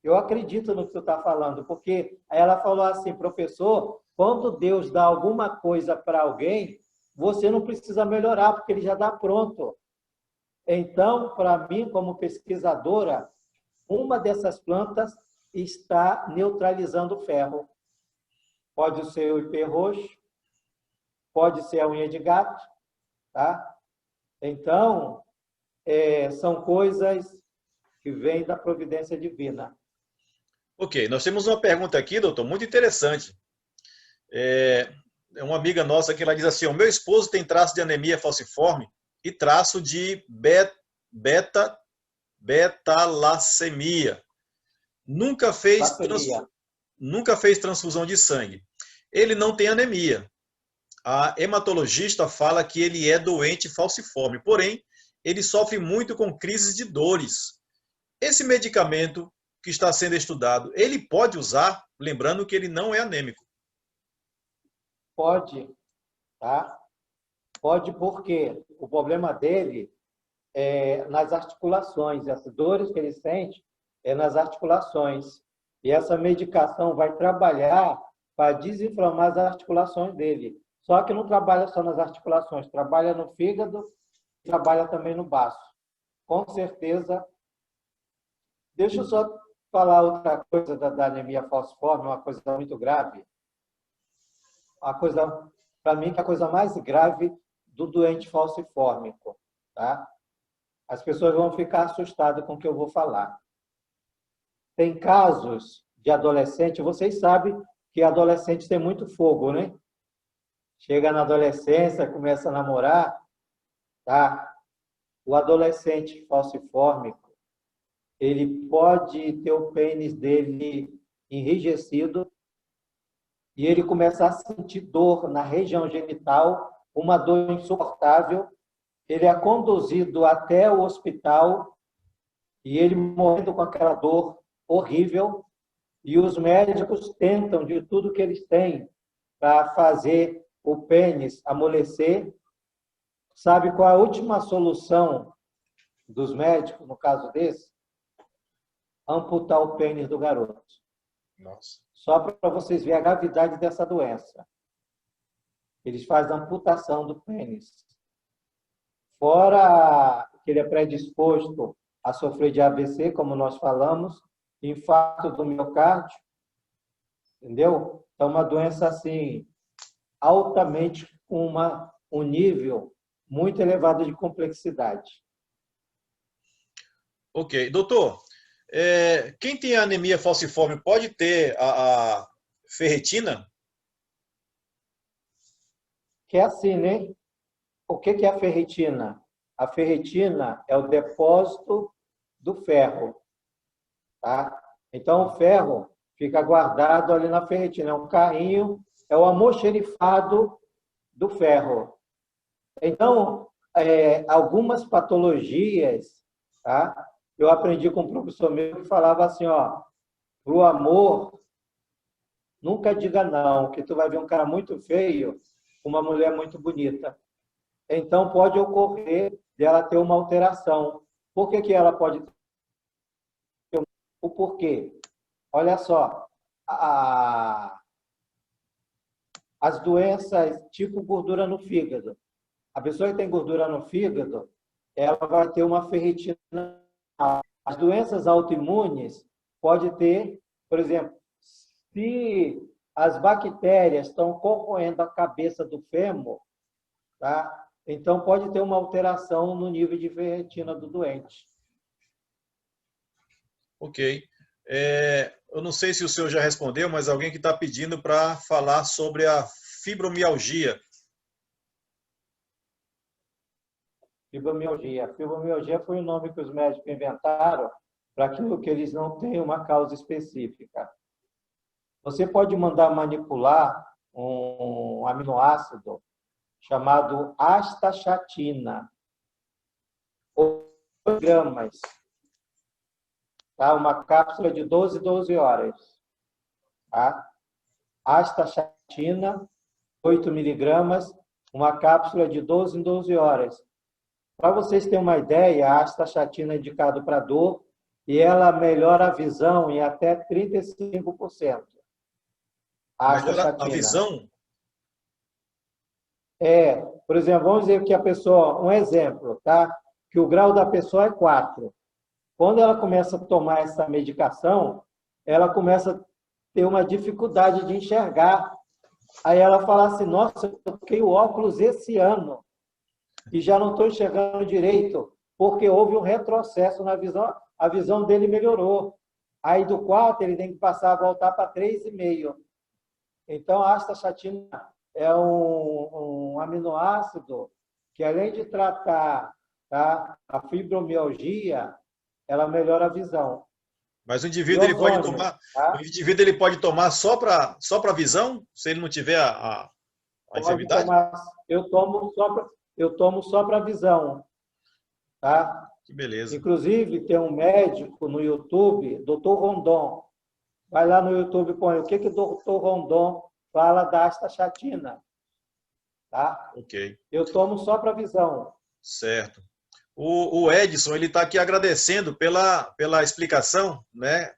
Eu acredito no que tu está falando, porque aí ela falou assim, professor, quando Deus dá alguma coisa para alguém, você não precisa melhorar, porque ele já dá pronto. Então, para mim, como pesquisadora, uma dessas plantas está neutralizando o ferro. Pode ser o ipê roxo, pode ser a unha de gato, tá? Então, são coisas que vêm da providência divina. Ok, nós temos uma pergunta aqui, doutor, muito interessante. É uma amiga nossa que ela diz assim, o meu esposo tem traço de anemia falciforme e traço de betalacemia. Nunca fez nunca fez transfusão de sangue. Ele não tem anemia. A hematologista fala que ele é doente falciforme, porém, ele sofre muito com crises de dores. Esse medicamento que está sendo estudado, ele pode usar, lembrando que ele não é anêmico. Pode, tá? Pode porque o problema dele é nas articulações. Essas dores que ele sente é nas articulações. E essa medicação vai trabalhar para desinflamar as articulações dele. Só que não trabalha só nas articulações, trabalha no fígado, trabalha também no baço. Com certeza. Deixa eu só falar outra coisa da anemia falciforme, uma coisa muito grave. A coisa, para mim, que é a coisa mais grave do doente falcifórmico, tá? As pessoas vão ficar assustadas com o que eu vou falar. Tem casos de adolescente, vocês sabem que adolescente tem muito fogo, né? Chega na adolescência, começa a namorar, tá? O adolescente falcifórmico, ele pode ter o pênis dele enrijecido e ele começa a sentir dor na região genital, uma dor insuportável. Ele é conduzido até o hospital e ele morrendo com aquela dor horrível, e os médicos tentam de tudo que eles têm para fazer o pênis amolecer. Sabe qual é a última solução dos médicos, no caso desse? Amputar o pênis do garoto. Nossa. Só para vocês verem a gravidade dessa doença. Eles fazem a amputação do pênis. Fora que ele é predisposto a sofrer de AVC, como nós falamos, infarto do miocárdio, entendeu? É uma doença assim altamente com um nível muito elevado de complexidade. Ok. Doutor, quem tem anemia falciforme pode ter a ferritina? Que é assim, né? O que é a ferritina? A ferritina é o depósito do ferro, tá? Então, o ferro fica guardado ali na ferritina. É um carrinho, é o almoxerifado do ferro. Então, algumas patologias, tá? Eu aprendi com um professor meu que falava assim, ó, para o amor, nunca diga não, que tu vai ver um cara muito feio, uma mulher muito bonita. Então, pode ocorrer dela ter uma alteração. Por que ela pode ter o porquê? Olha só, as doenças tipo gordura no fígado. A pessoa que tem gordura no fígado, ela vai ter uma ferritina. As doenças autoimunes pode ter, por exemplo, se as bactérias estão corroendo a cabeça do fêmur, tá? Então pode ter uma alteração no nível de ferritina do doente. Ok. Eu não sei se o senhor já respondeu, mas alguém que está pedindo para falar sobre a fibromialgia. Fibromialgia. A fibromialgia foi o nome que os médicos inventaram para aquilo que eles não têm uma causa específica. Você pode mandar manipular um aminoácido chamado astaxantina, 8 gramas, tá? Uma cápsula de 12 horas. Tá? Astaxantina, 8 miligramas, uma cápsula de 12 em 12 horas. Para vocês terem uma ideia, a astaxantina é indicada para dor e ela melhora a visão em até 35%. Melhora a visão? Por exemplo, vamos dizer que a pessoa, um exemplo, tá? Que o grau da pessoa é 4. Quando ela começa a tomar essa medicação, ela começa a ter uma dificuldade de enxergar. Aí ela fala assim, nossa, eu toquei o óculos esse ano e já não estou enxergando direito, porque houve um retrocesso na visão, a visão dele melhorou. Aí do 4 ele tem que passar a voltar para 3,5. Então a astaxantina é um aminoácido que, além de tratar, tá, a fibromialgia, ela melhora a visão. Mas o e indivíduo ele pode ozônio, tomar, o tá? indivíduo ele pode tomar só para visão, se ele não tiver a Pode enfermidade? tomar, eu tomo só para visão, tá? Que beleza. Inclusive, tem um médico no YouTube, Dr. Rondon. Vai lá no YouTube e põe o que o Dr. Rondon fala da astaxantina, tá? Ok, Eu tomo só para visão. certo. O Edson ele está aqui agradecendo pela explicação, né?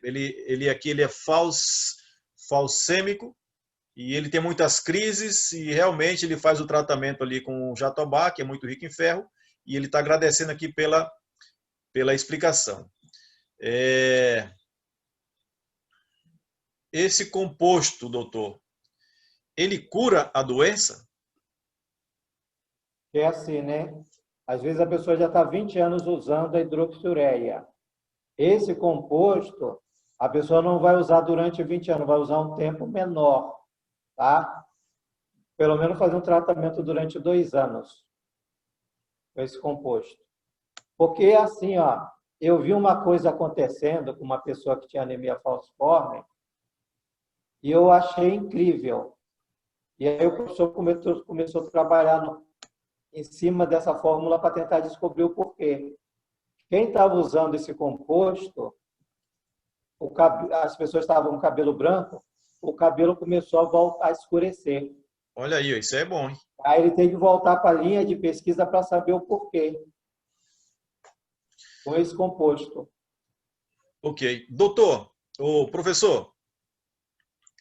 Ele aqui ele é falcêmico e ele tem muitas crises e realmente ele faz o tratamento ali com o jatobá, que é muito rico em ferro, e ele está agradecendo aqui pela explicação. Esse composto, doutor, ele cura a doença? É assim, né? Às vezes a pessoa já está 20 anos usando a hidroxiureia. Esse composto, a pessoa não vai usar durante 20 anos, vai usar um tempo menor, tá? Pelo menos fazer um tratamento durante 2 anos com esse composto. Porque assim, ó, eu vi uma coisa acontecendo com uma pessoa que tinha anemia falciforme e eu achei incrível. E aí o professor começou a trabalhar em cima dessa fórmula para tentar descobrir o porquê. Quem estava usando esse composto, as pessoas estavam com cabelo branco, o cabelo começou a voltar a escurecer. Olha aí, isso é bom, hein? Aí ele tem que voltar para a linha de pesquisa para saber o porquê com esse composto. Ok. Doutor, o professor,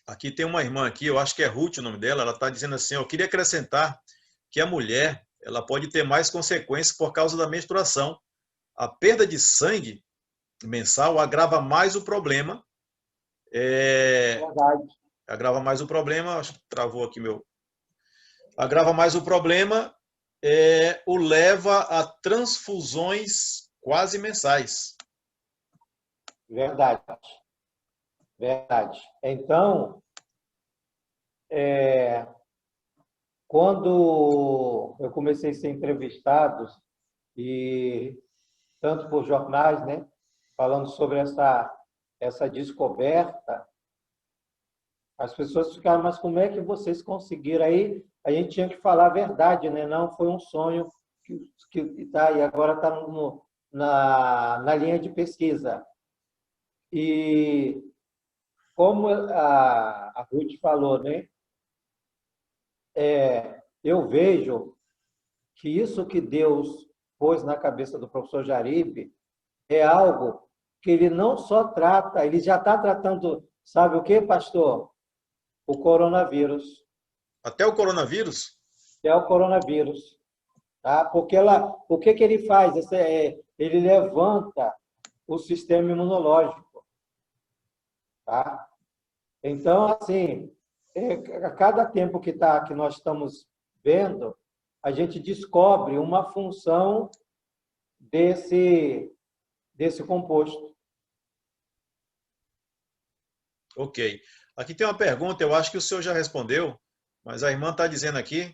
aqui tem uma irmã aqui, eu acho que é Ruth o nome dela, ela está dizendo assim, eu queria acrescentar que a mulher, ela pode ter mais consequências por causa da menstruação. A perda de sangue mensal agrava mais o problema. Verdade. Agrava mais o problema, acho que travou aqui meu. Agrava mais o problema, o leva a transfusões quase mensais. Verdade. Verdade. Então, quando eu comecei a ser entrevistado, e tanto por jornais, né, falando sobre essa descoberta, as pessoas ficaram, mas como é que vocês conseguiram? Aí a gente tinha que falar a verdade, né? Não foi um sonho que tá, e agora está na linha de pesquisa. E como a Ruth falou, né? Eu vejo que isso que Deus pôs na cabeça do professor Jaribe é algo que ele não só trata, ele já está tratando, sabe o que, pastor? O coronavírus. Até o coronavírus? É o coronavírus. Tá? Porque o que ele faz? Ele levanta o sistema imunológico. Tá? Então, assim, a cada tempo que nós estamos vendo, a gente descobre uma função desse composto. Ok. Aqui tem uma pergunta, eu acho que o senhor já respondeu, mas a irmã está dizendo aqui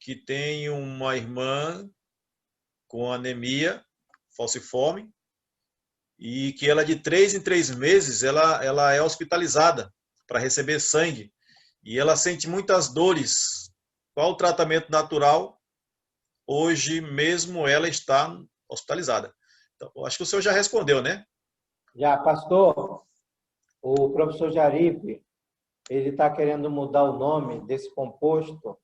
que tem uma irmã com anemia falciforme e que ela de 3 em 3 meses ela é hospitalizada para receber sangue e ela sente muitas dores. Qual o tratamento natural? Hoje mesmo ela está hospitalizada. Então, acho que o senhor já respondeu, né? Já, pastor, o professor Jaripe, ele está querendo mudar o nome desse composto.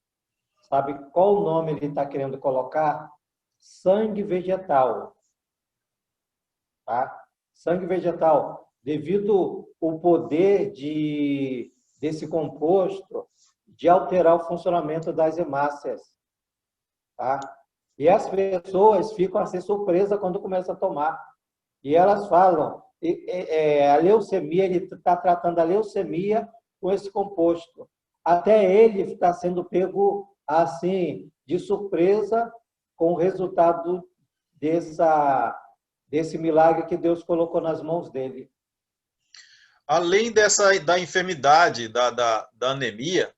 Sabe qual o nome ele está querendo colocar? Sangue vegetal. Tá? Sangue vegetal, devido ao poder desse composto de alterar o funcionamento das hemácias. Tá? E as pessoas ficam assim surpresas quando começam a tomar. E elas falam, a leucemia, ele está tratando a leucemia com esse composto. Até ele está sendo pego assim de surpresa com o resultado desse milagre que Deus colocou nas mãos dele. Além da enfermidade, da anemia,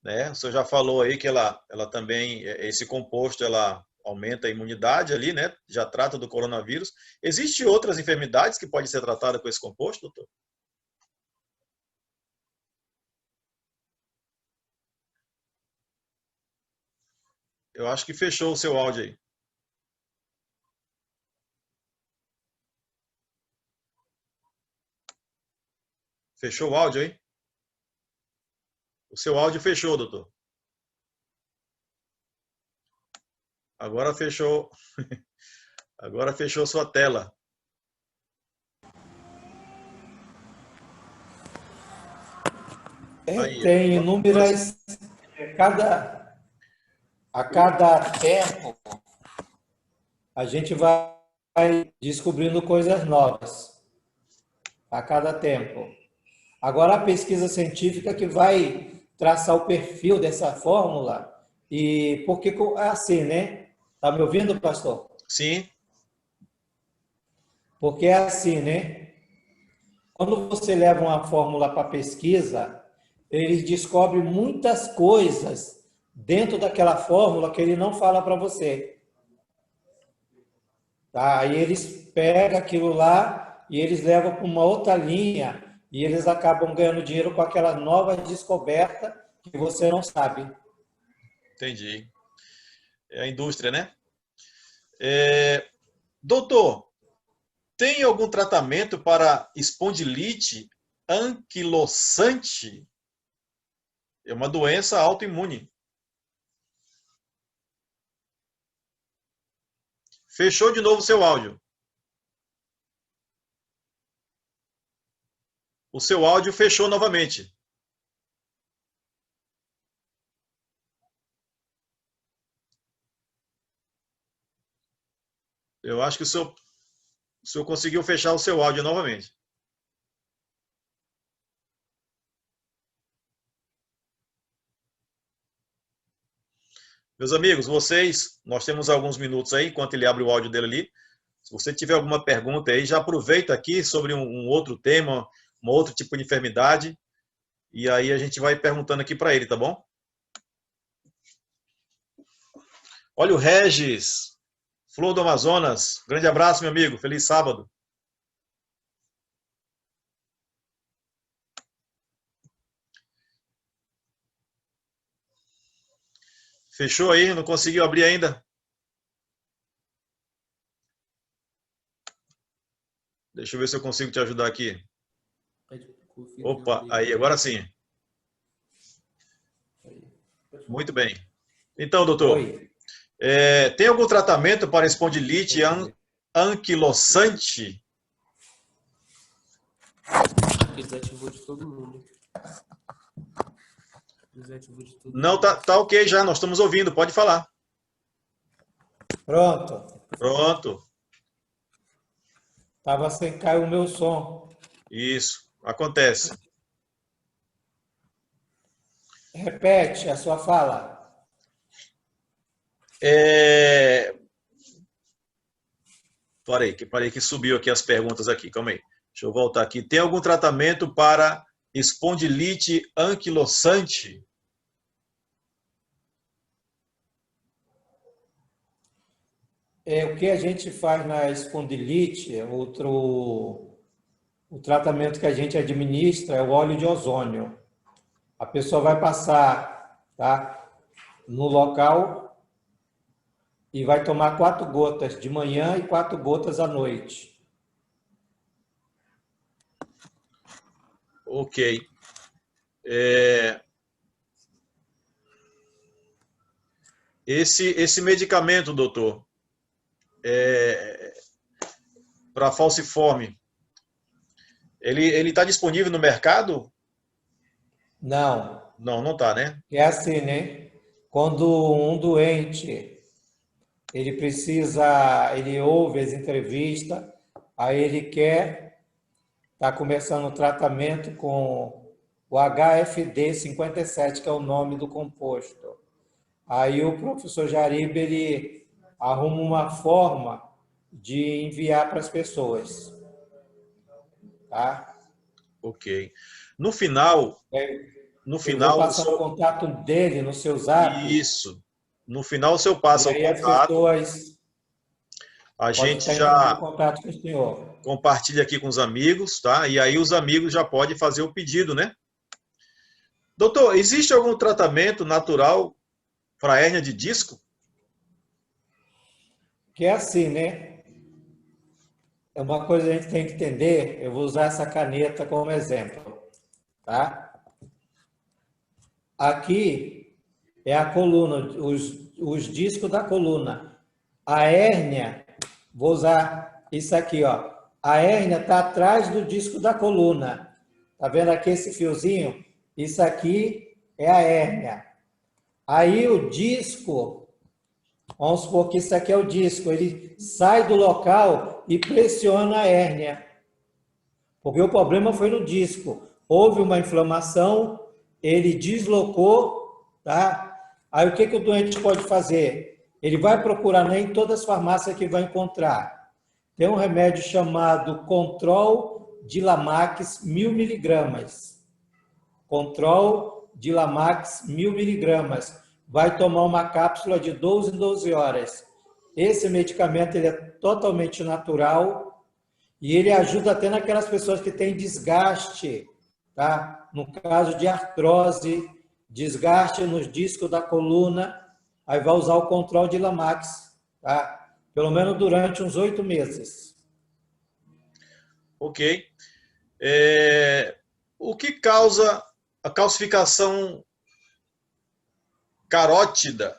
né? O senhor já falou aí que ela também, esse composto, aumenta a imunidade ali, né? Já trata do coronavírus. Existem outras enfermidades que podem ser tratadas com esse composto, doutor? Eu acho que fechou o seu áudio aí. Fechou o áudio aí? O seu áudio fechou, doutor. Agora fechou. Agora fechou sua tela. Aí, Tem inúmeras. A cada tempo, a gente vai descobrindo coisas novas. A cada tempo. Agora, a pesquisa científica que vai traçar o perfil dessa fórmula. E porque é assim, né? Tá me ouvindo, pastor? sim, Porque é assim, né? Quando você leva uma fórmula para pesquisa, eles descobrem muitas coisas dentro daquela fórmula que ele não fala para você. Tá? Aí eles pegam aquilo lá e eles levam para uma outra linha e eles acabam ganhando dinheiro com aquela nova descoberta que você não sabe. entendi. É a indústria, né? Doutor, tem algum tratamento para espondilite anquilosante? É uma doença autoimune. Fechou de novo o seu áudio. O seu áudio fechou novamente. Eu acho que o senhor conseguiu fechar o seu áudio novamente. Meus amigos, nós temos alguns minutos aí, enquanto ele abre o áudio dele ali. Se você tiver alguma pergunta aí, já aproveita aqui sobre um outro tema, um outro tipo de enfermidade, e aí a gente vai perguntando aqui para ele, tá bom? Olha o Regis, Flor do Amazonas. Grande abraço, meu amigo. Feliz sábado. Fechou aí? Não conseguiu abrir ainda? Deixa eu ver se eu consigo te ajudar aqui. Opa, aí, agora sim. Muito bem. Então, doutor, Oi. tem algum tratamento para espondilite anquilosante? Desativou de todo mundo. Desativou de todo Não, mundo. tá ok já, nós estamos ouvindo, pode falar. Pronto. Pronto, Estava sem cair o meu som. isso, acontece. Repete a sua fala. Parei que subiu aqui as perguntas aqui, calma aí. Deixa eu voltar aqui. Tem algum tratamento para espondilite anquilosante? O que a gente faz na espondilite, o tratamento que a gente administra é o óleo de ozônio. A pessoa vai passar, tá, no local e vai tomar 4 gotas de manhã e 4 gotas à noite. Ok. Esse medicamento, doutor, para falciforme, ele está disponível no mercado? Não, Não, não está, né? é assim, né? Quando um doente, ele ouve as entrevistas, aí ele quer, está começando o tratamento com o HFD 57, que é o nome do composto. Aí o professor Jaribe, ele arruma uma forma de enviar para as pessoas, tá? Ok. No final, Eu vou o passar o senhor... contato dele no seu zap. Isso. No final, o senhor passa o E aí as contato, pessoas a podem gente estar entrando já em contato com o senhor. compartilha aqui com os amigos, tá? E aí os amigos já podem fazer o pedido, né? Doutor, existe algum tratamento natural para hérnia de disco? Que é assim, né? É uma coisa que a gente tem que entender. Eu vou usar essa caneta como exemplo, tá? Aqui é a coluna, os discos da coluna. A hérnia, vou usar isso aqui, ó. A hérnia está atrás do disco da coluna. Tá vendo aqui esse fiozinho? Isso aqui é a hérnia. Aí o disco, vamos supor que isso aqui é o disco, ele sai do local e pressiona a hérnia. Porque o problema foi no disco. Houve uma inflamação, ele deslocou, tá? Aí o que o doente pode fazer? Ele vai procurar, nem em todas as farmácias que vai encontrar. Tem um remédio chamado Control Dilamax 1000 miligramas. Control Dilamax 1000 miligramas. Vai tomar uma cápsula de 12 em 12 horas. Esse medicamento ele é totalmente natural e ele ajuda até naquelas pessoas que têm desgaste, tá? No caso de artrose, desgaste nos discos da coluna, aí vai usar o Control Dilamax, tá? Pelo menos durante uns 8 meses. Ok. O que causa a calcificação carótida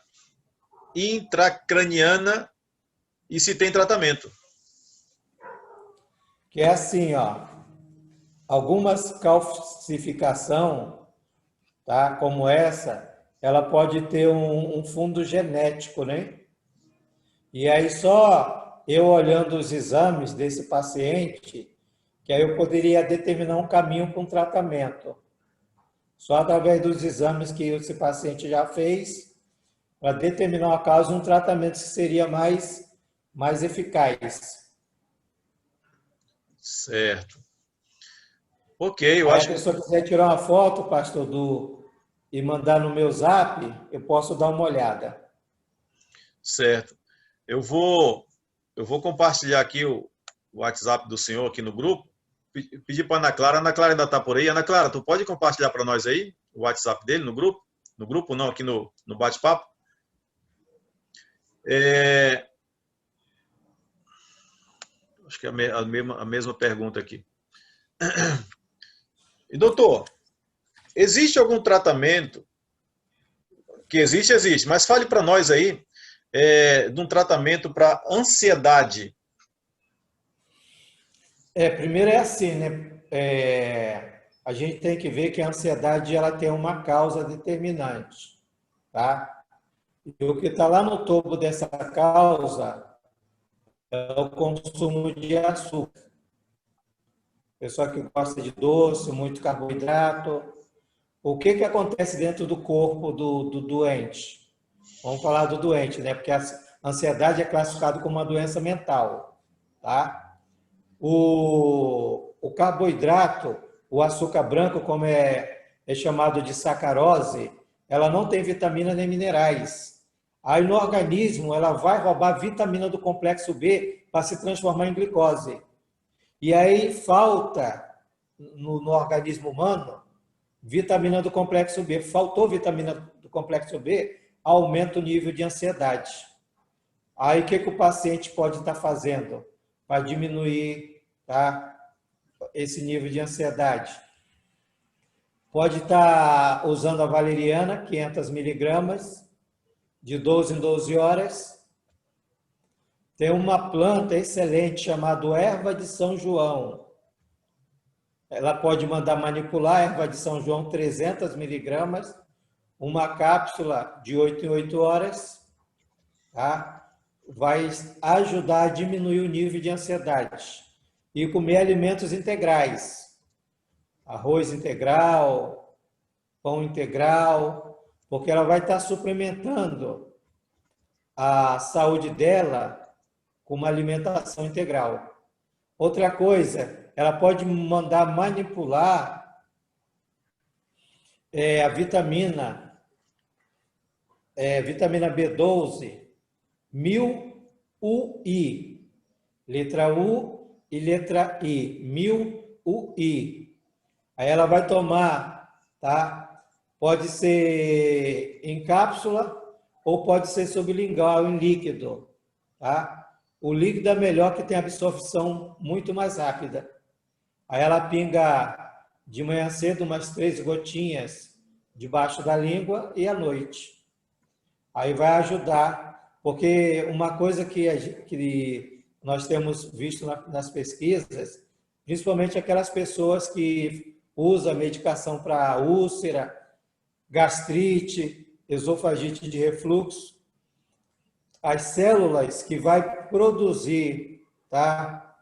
intracraniana e se tem tratamento? Que é assim, ó, algumas calcificação, tá? Como essa, ela pode ter um fundo genético, né? E aí só eu olhando os exames desse paciente, que aí eu poderia determinar um caminho para um tratamento. Só através dos exames que esse paciente já fez, para determinar a causa, um tratamento que seria mais eficaz. Certo. Ok, eu Aí a acho que pessoa quiser tirar uma foto, pastor, e mandar no meu zap, eu posso dar uma olhada. certo. Eu vou compartilhar aqui o WhatsApp do senhor aqui no grupo. Pedir para a Ana Clara. A Ana Clara ainda está por aí. Ana Clara, tu pode compartilhar para nós aí o WhatsApp dele no grupo? No grupo não, aqui no bate-papo. Acho que é a mesma pergunta aqui. E doutor, existe algum tratamento que existe, mas fale para nós aí de um tratamento para ansiedade. Primeiro é assim, né? A gente tem que ver que a ansiedade ela tem uma causa determinante, tá? E o que está lá no topo dessa causa é o consumo de açúcar. Pessoa que gosta de doce, muito carboidrato. O que acontece dentro do corpo do doente? Vamos falar do doente, né? Porque a ansiedade é classificada como uma doença mental, tá? O carboidrato, o açúcar branco, como é chamado de sacarose, ela não tem vitamina nem minerais. Aí no organismo ela vai roubar vitamina do complexo B para se transformar em glicose. E aí falta no organismo humano vitamina do complexo B. Faltou vitamina do complexo B, aumenta o nível de ansiedade. Aí o que o paciente pode estar fazendo para diminuir, tá, esse nível de ansiedade? Pode estar usando a valeriana, 500 miligramas, de 12 em 12 horas. Tem uma planta excelente chamada erva de São João. Ela pode mandar manipular a erva de São João, 300 miligramas, uma cápsula de 8 em 8 horas, tá? Vai ajudar a diminuir o nível de ansiedade. E comer alimentos integrais, arroz integral, pão integral, porque ela vai estar suplementando a saúde dela com uma alimentação integral. Outra coisa, ela pode mandar manipular a vitamina vitamina B12, 1000 UI. Letra U e letra I. 1000 UI. Aí ela vai tomar, tá? Pode ser em cápsula ou pode ser sublingual, em líquido, tá? O líquido é melhor, que tem absorção muito mais rápida. Aí ela pinga de manhã cedo umas 3 gotinhas debaixo da língua e à noite. Aí vai ajudar, porque uma coisa que nós temos visto nas pesquisas, principalmente aquelas pessoas que usam medicação para úlcera, gastrite, esofagite de refluxo, as células que vai produzir, tá?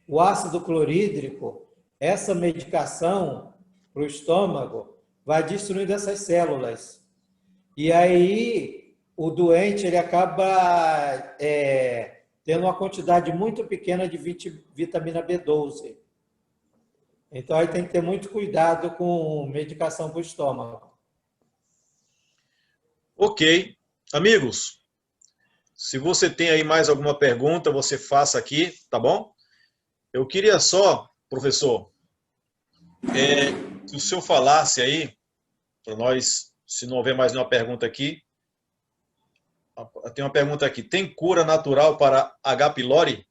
O ácido clorídrico, essa medicação para o estômago vai destruindo essas células. E aí o doente ele acaba tendo uma quantidade muito pequena de vitamina B12. Então aí tem que ter muito cuidado com medicação para o estômago. Ok. Amigos, se você tem aí mais alguma pergunta, você faça aqui, tá bom? Eu queria só, professor, que o senhor falasse aí, para nós, se não houver mais nenhuma pergunta aqui. Tem uma pergunta aqui. Tem cura natural para H. pylori?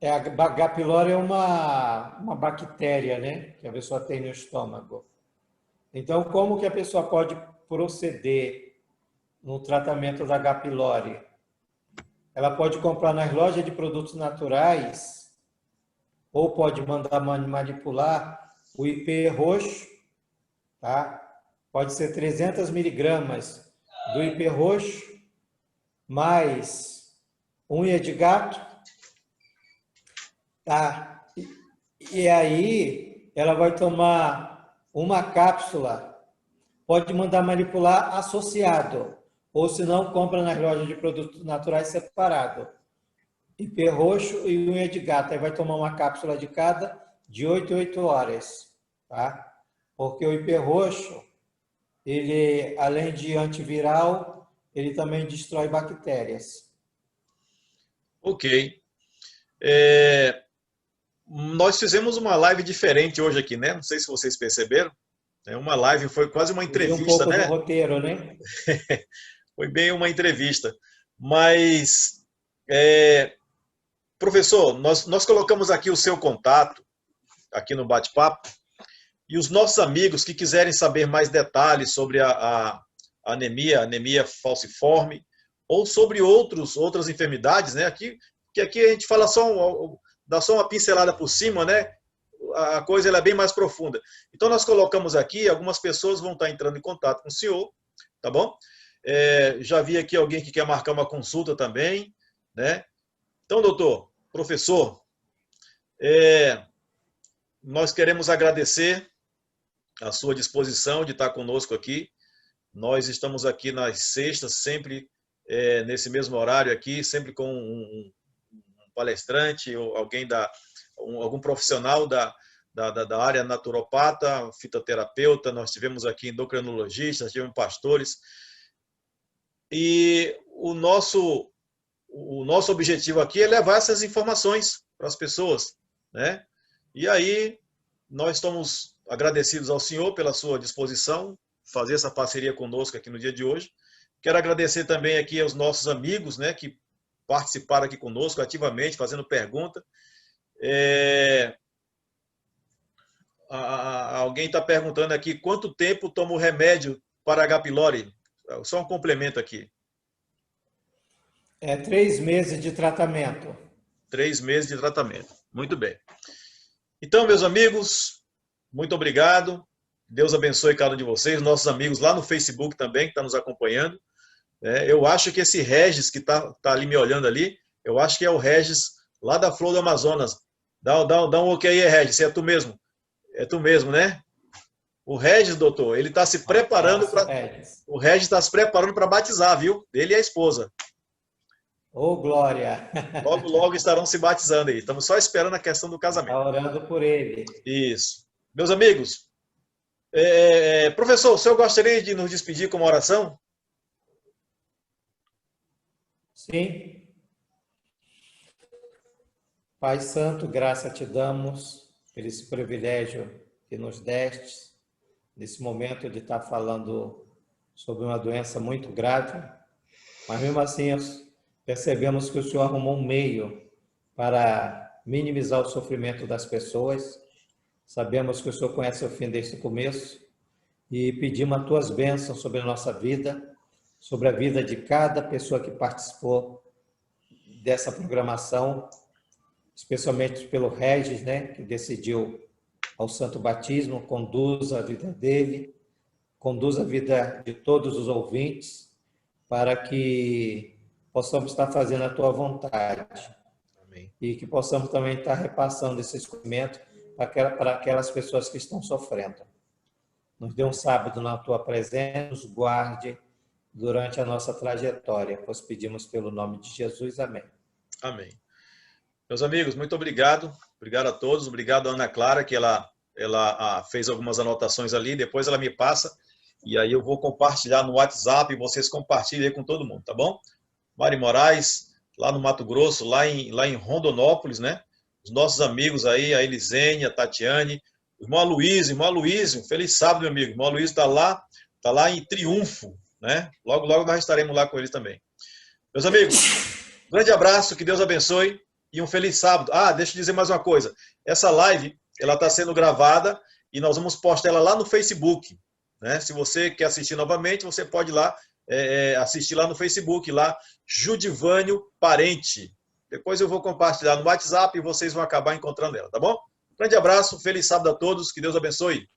A H. pylori é uma bactéria, né, que a pessoa tem no estômago. Então, como que a pessoa pode proceder no tratamento da H. pylori? Ela pode comprar nas lojas de produtos naturais ou pode mandar manipular o IP roxo, tá? Pode ser 300 miligramas do IP roxo mais unha de gato, tá? E aí ela vai tomar uma cápsula. Pode mandar manipular associado, ou se não, compra nas lojas de produtos naturais separado. IP roxo e unha de gato. Aí vai tomar uma cápsula de cada, de 8 em 8 horas. Tá? Porque o IP roxo, ele, além de antiviral, ele também destrói bactérias. Ok. Nós fizemos uma live diferente hoje aqui, né? Não sei se vocês perceberam. Uma live, foi quase uma entrevista, um pouco né? do roteiro, né? Foi bem uma entrevista. Mas, professor, nós colocamos aqui o seu contato, aqui no bate-papo, e os nossos amigos que quiserem saber mais detalhes sobre a anemia falciforme, ou sobre outras enfermidades, né? Aqui a gente fala dá só uma pincelada por cima, né? A coisa ela é bem mais profunda. Então, nós colocamos aqui, algumas pessoas vão estar entrando em contato com o senhor, tá bom? Já vi aqui alguém que quer marcar uma consulta também, né? Então, doutor, professor, nós queremos agradecer a sua disposição de estar conosco aqui. Nós estamos aqui nas sextas, sempre nesse mesmo horário aqui, sempre com um palestrante ou alguém algum profissional da área naturopata, fitoterapeuta. Nós tivemos aqui endocrinologistas, tivemos pastores. E o nosso objetivo aqui é levar essas informações para as pessoas, né? E aí nós estamos agradecidos ao senhor pela sua disposição, fazer essa parceria conosco aqui no dia de hoje. Quero agradecer também aqui aos nossos amigos, né, que participaram aqui conosco ativamente, fazendo pergunta. Alguém está perguntando aqui quanto tempo toma o remédio para H. pylori. Só um complemento aqui. 3 meses de tratamento. 3 meses de tratamento. Muito bem. Então, meus amigos, muito obrigado. Deus abençoe cada um de vocês. Nossos amigos lá no Facebook também, que estão nos acompanhando. Eu acho que esse Regis, que está ali me olhando ali, eu acho que é o Regis lá da Flor do Amazonas. Dá um ok aí, Regis. É tu mesmo. É tu mesmo, né? O Regis, doutor, ele está se preparando para... O Regis está se preparando para batizar, viu? Ele e a esposa. Ô, glória! Logo, logo estarão se batizando aí. Estamos só esperando a questão do casamento. Está orando por ele. Isso. Meus amigos, Professor, o senhor gostaria de nos despedir com uma oração? Sim. Pai Santo, graça te damos por esse privilégio que nos deste, nesse momento de estar falando sobre uma doença muito grave, mas mesmo assim percebemos que o Senhor arrumou um meio para minimizar o sofrimento das pessoas. Sabemos que o Senhor conhece o fim deste começo e pedimos as tuas bênçãos sobre a nossa vida, sobre a vida de cada pessoa que participou dessa programação, especialmente pelo Regis, né, que decidiu ao santo batismo, conduza a vida dele, conduza a vida de todos os ouvintes, para que possamos estar fazendo a tua vontade. Amém. E que possamos também estar repassando esse sofrimento para aquelas pessoas que estão sofrendo. Nos dê um sábado na tua presença, nos guarde durante a nossa trajetória, pois pedimos pelo nome de Jesus. Amém. Amém. Meus amigos, muito obrigado. Obrigado a todos. Obrigado a Ana Clara, que ela fez algumas anotações ali. Depois ela me passa. E aí eu vou compartilhar no WhatsApp e vocês compartilhem com todo mundo, tá bom? Mari Moraes, lá no Mato Grosso, lá em Rondonópolis, né? Os nossos amigos aí, a Elisene, a Tatiane, o irmão Aloysio, feliz sábado, meu amigo. O irmão Aloysio está lá em Triunfo, né? Logo, logo nós estaremos lá com eles também. Meus amigos, grande abraço, que Deus abençoe. E um feliz sábado. Deixa eu dizer mais uma coisa. Essa live, ela está sendo gravada e nós vamos postar ela lá no Facebook. Né? Se você quer assistir novamente, você pode ir lá assistir lá no Facebook, lá, Judivânio Parente. Depois eu vou compartilhar no WhatsApp e vocês vão acabar encontrando ela, tá bom? Grande abraço, feliz sábado a todos, que Deus abençoe.